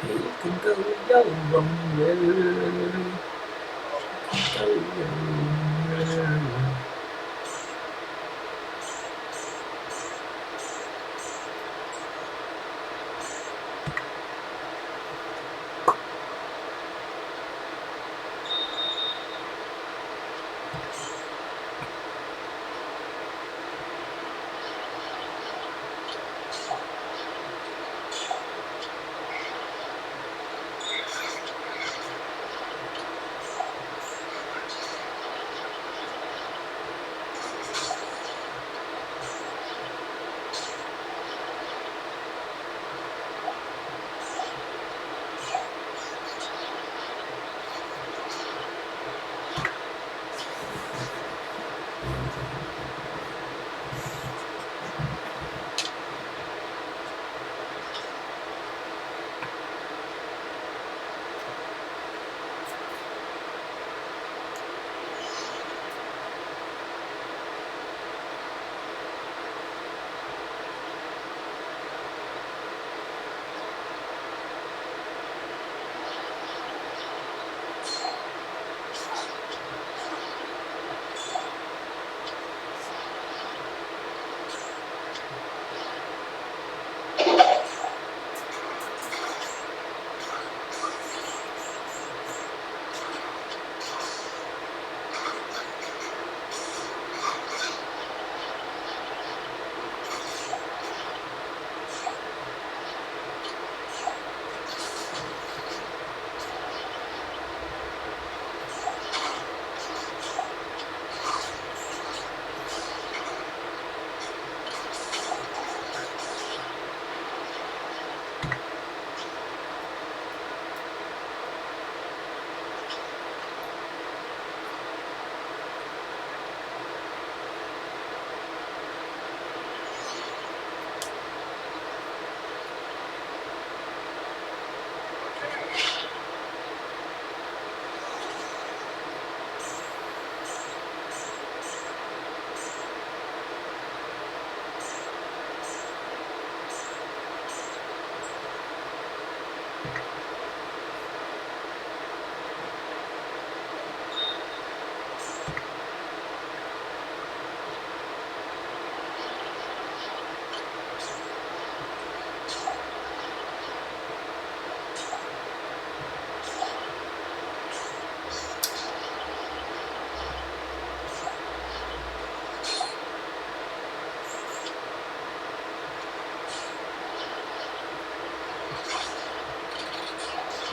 You can go your own way. Go your own way.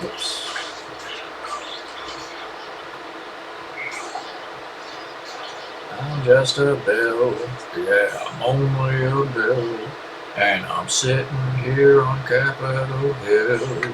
Oops. I'm just a bill, yeah, I'm only a bill, and I'm sitting here on Capitol Hill.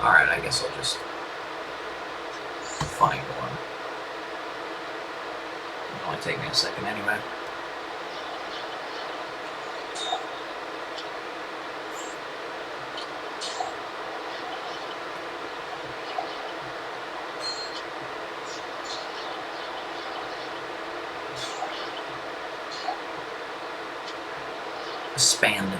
Alright, I guess I'll just find one. It'll only take me a second anyway. Expanding.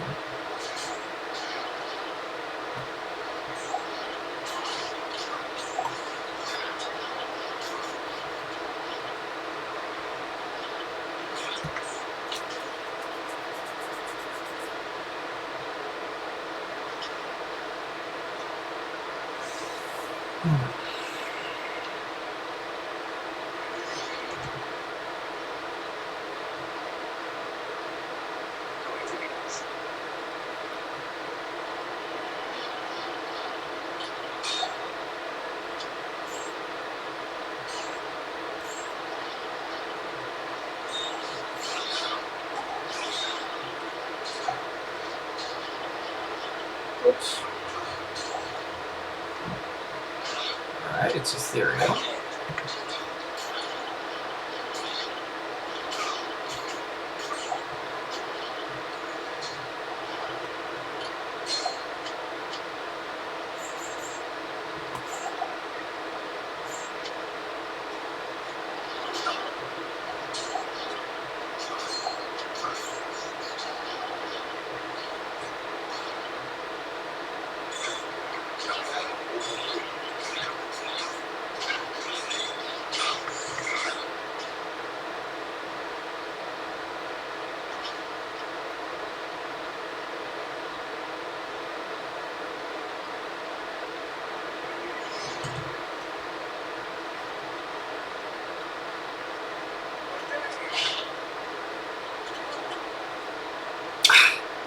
Alright, it's ethereal.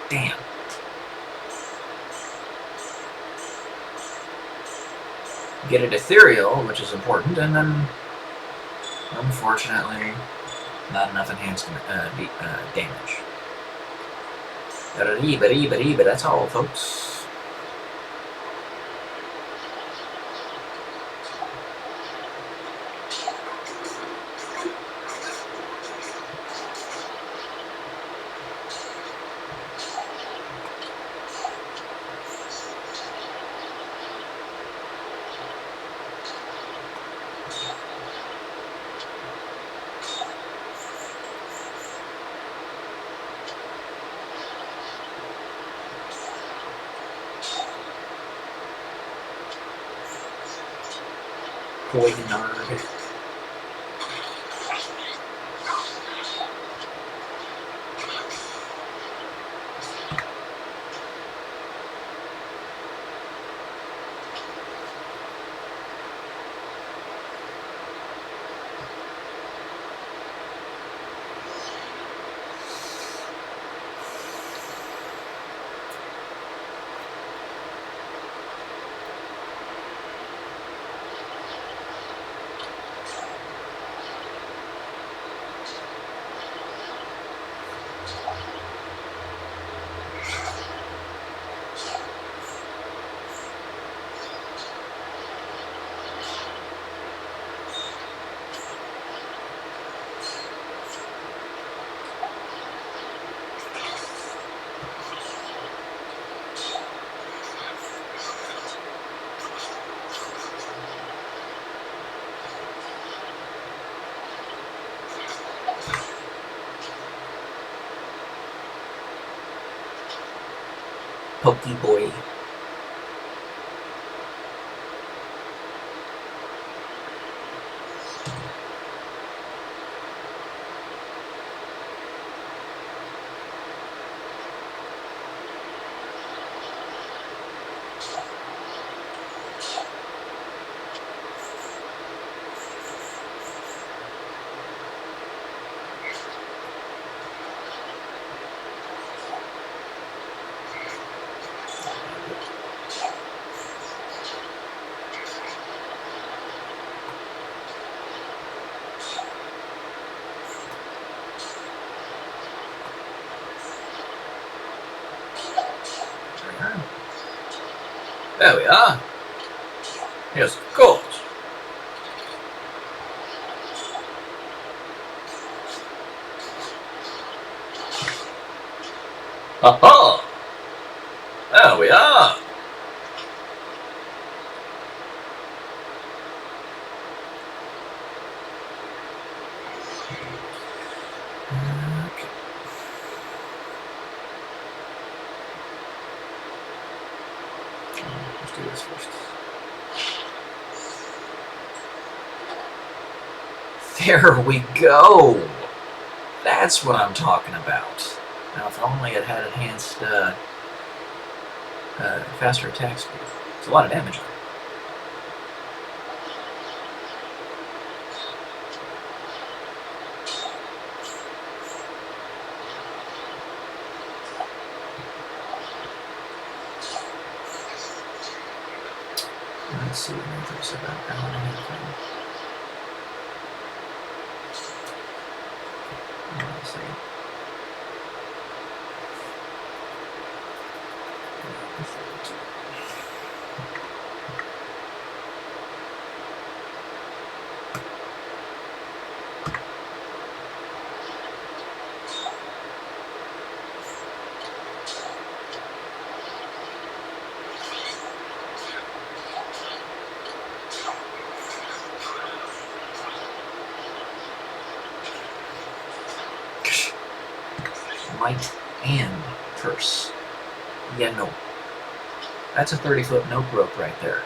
Damn. Get it ethereal, which is important, and then, unfortunately, not enough enhanced damage. But that's all, folks. Poignard. Pokey boy. There we are. Yes, of course. Aha! There we are. Okay. Let's do this first. There we go. That's what I'm talking about. Now, if only it had enhanced faster attack speed. It's a lot of damage. Let's see what there's about Allen Pearson. Let's see. light and curse. Yeah, no. That's a 30-foot note rope right there.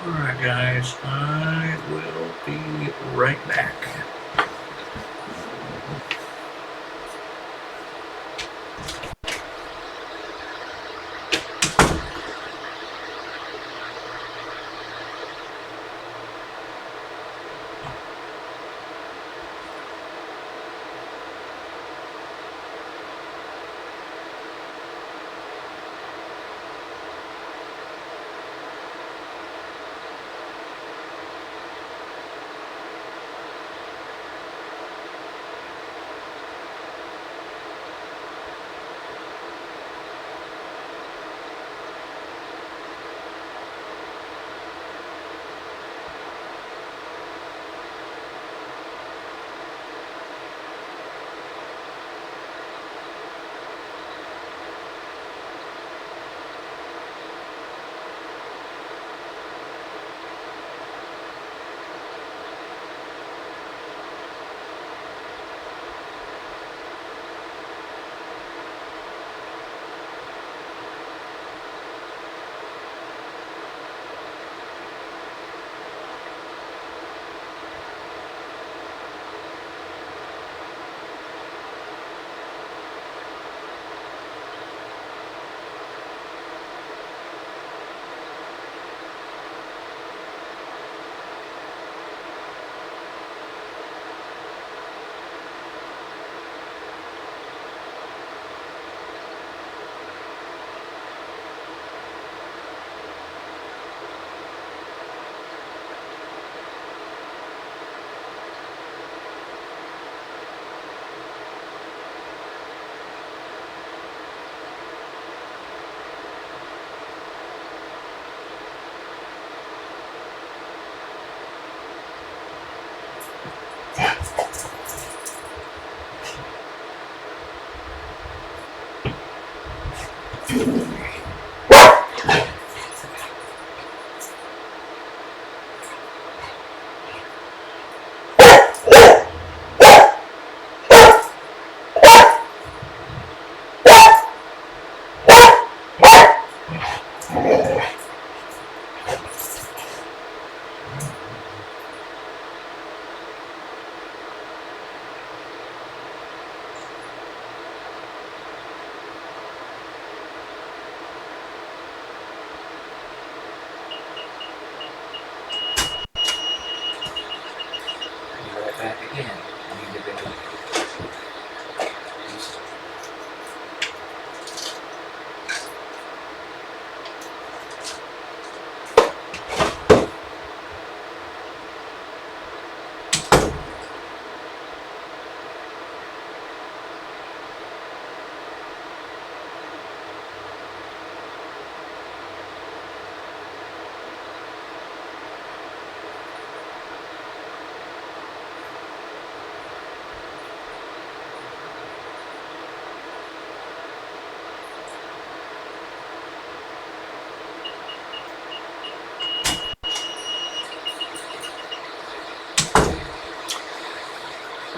Alright guys, I will be right back.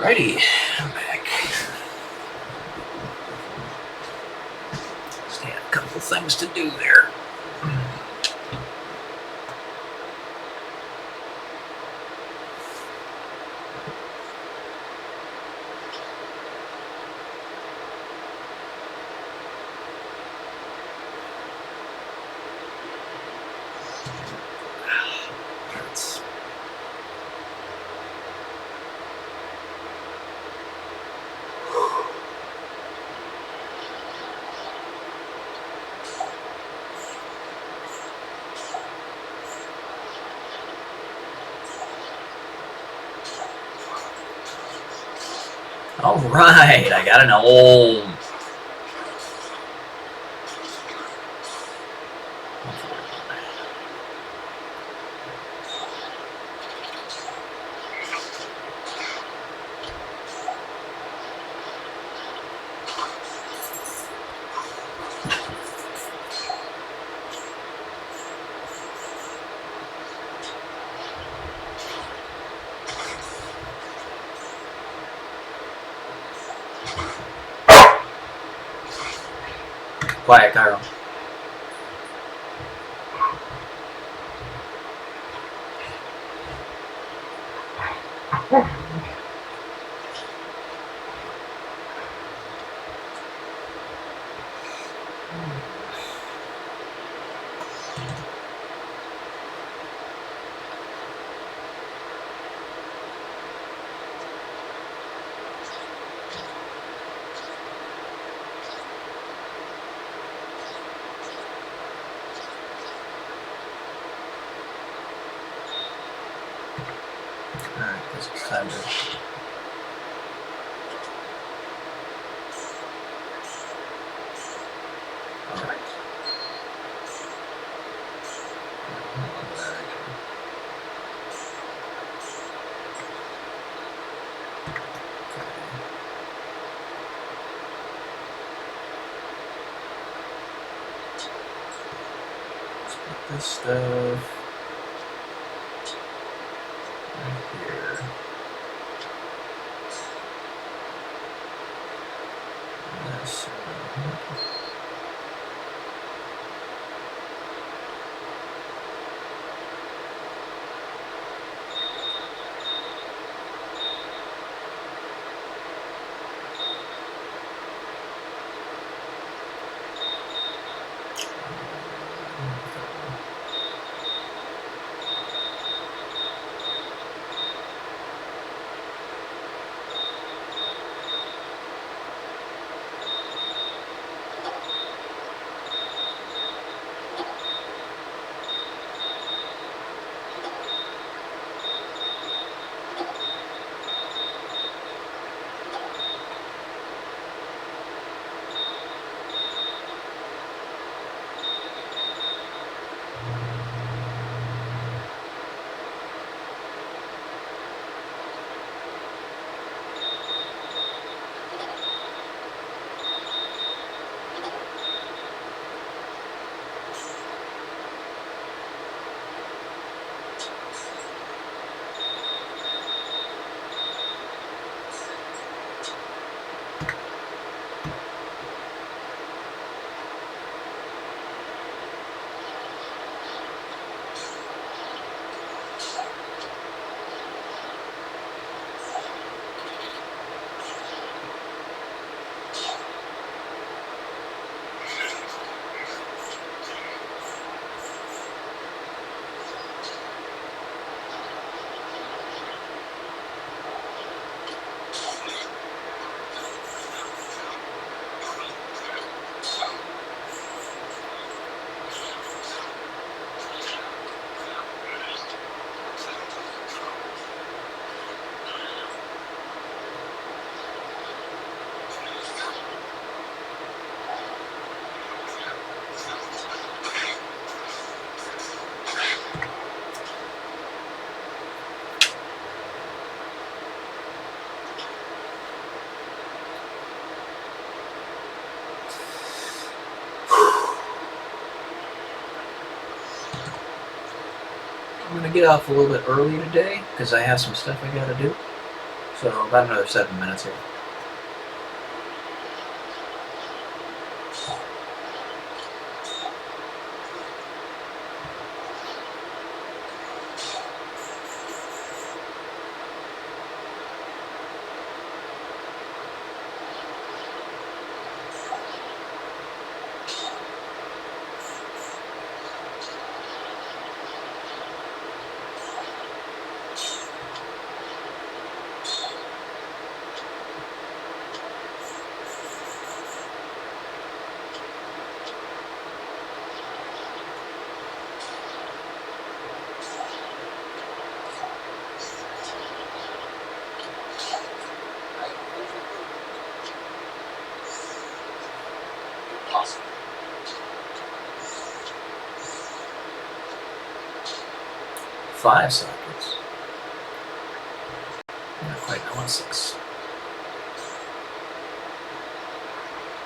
Righty, I'm back. Just had a couple things to do there. All right, I got an old. Quiet, Cairo. Alright, this is time to... Alright. Let's put this stuff right here. This I'm going to get off a little bit early today because I have some stuff I got to do. So about another 7 minutes here. Five sockets. Not quite. I want 6.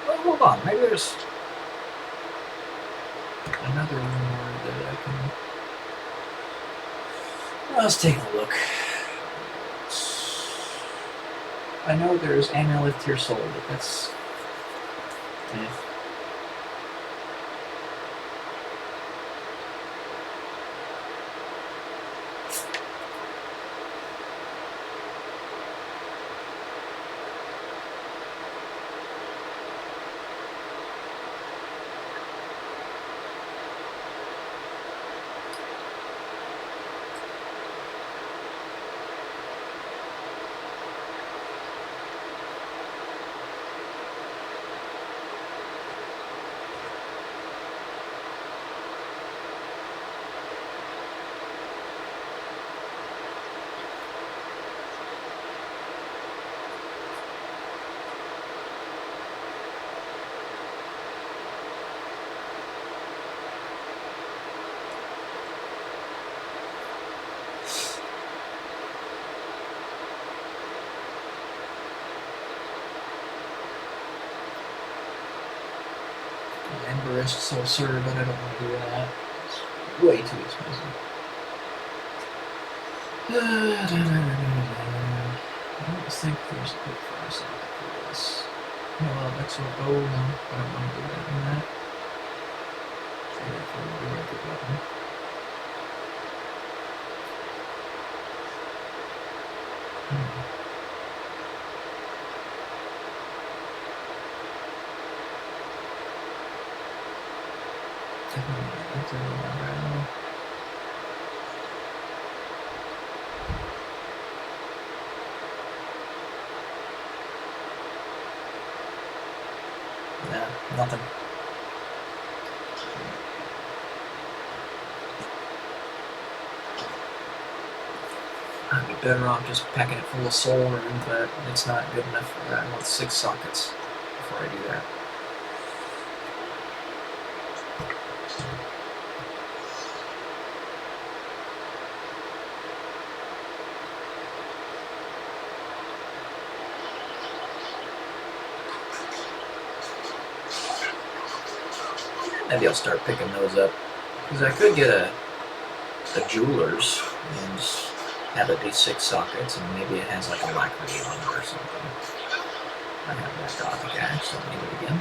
Oh, hold on. Maybe there's another one that I can. Well, let's take a look. I know there's Amulet Tier Soul, but that's. Emberist Soul Serve, but I don't want to do that. It's way too expensive. I don't think there's a good fire socket for this. No, that's what. Oh no, I don't want to do that in that. So therefore, we'll do the button. Yeah, nothing. I'd be better off just packing it full of soul, but it's not good enough for that. I want 6 sockets before I do that. Maybe I'll start picking those up. Because I could get a jeweler's and have it be 6 sockets, and maybe it has like a lacquer on it or something. I have that Gothic axe, so I'll need it again.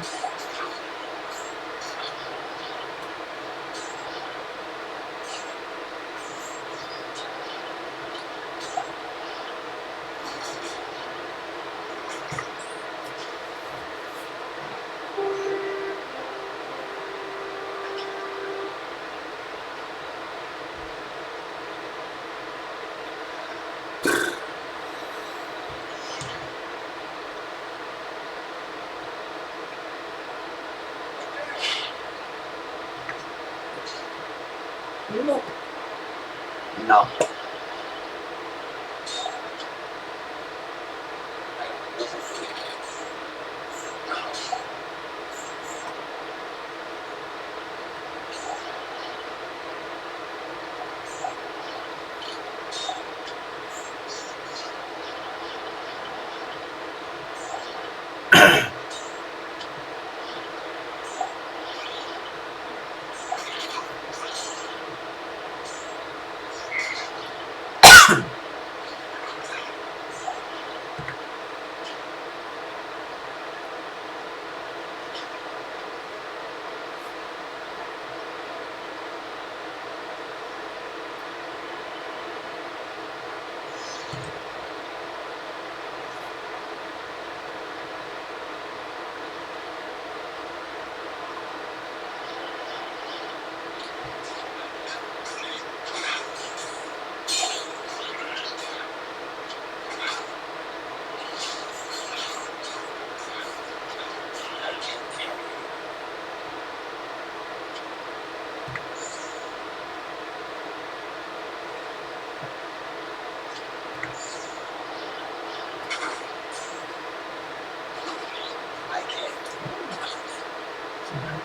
Nope. No.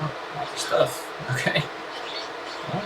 Oh, lots of stuff. Okay. Well,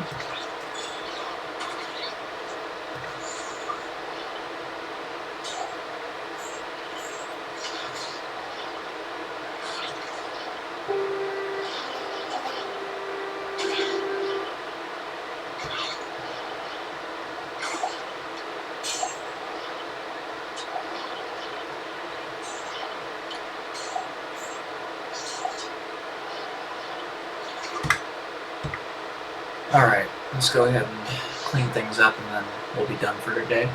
all right, let's go ahead and clean things up, and then we'll be done for today.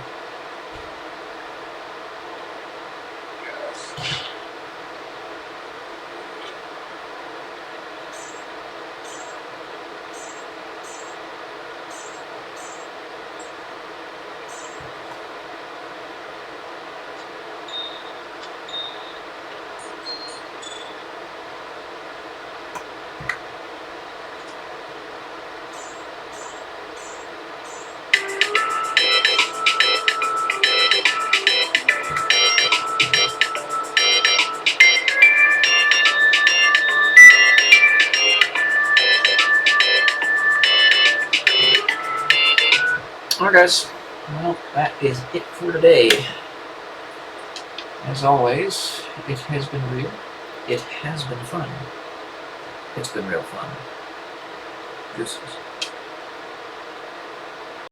Alright guys, well, that is it for today. As always, it has been real. It has been fun. It's been real fun. Deuces.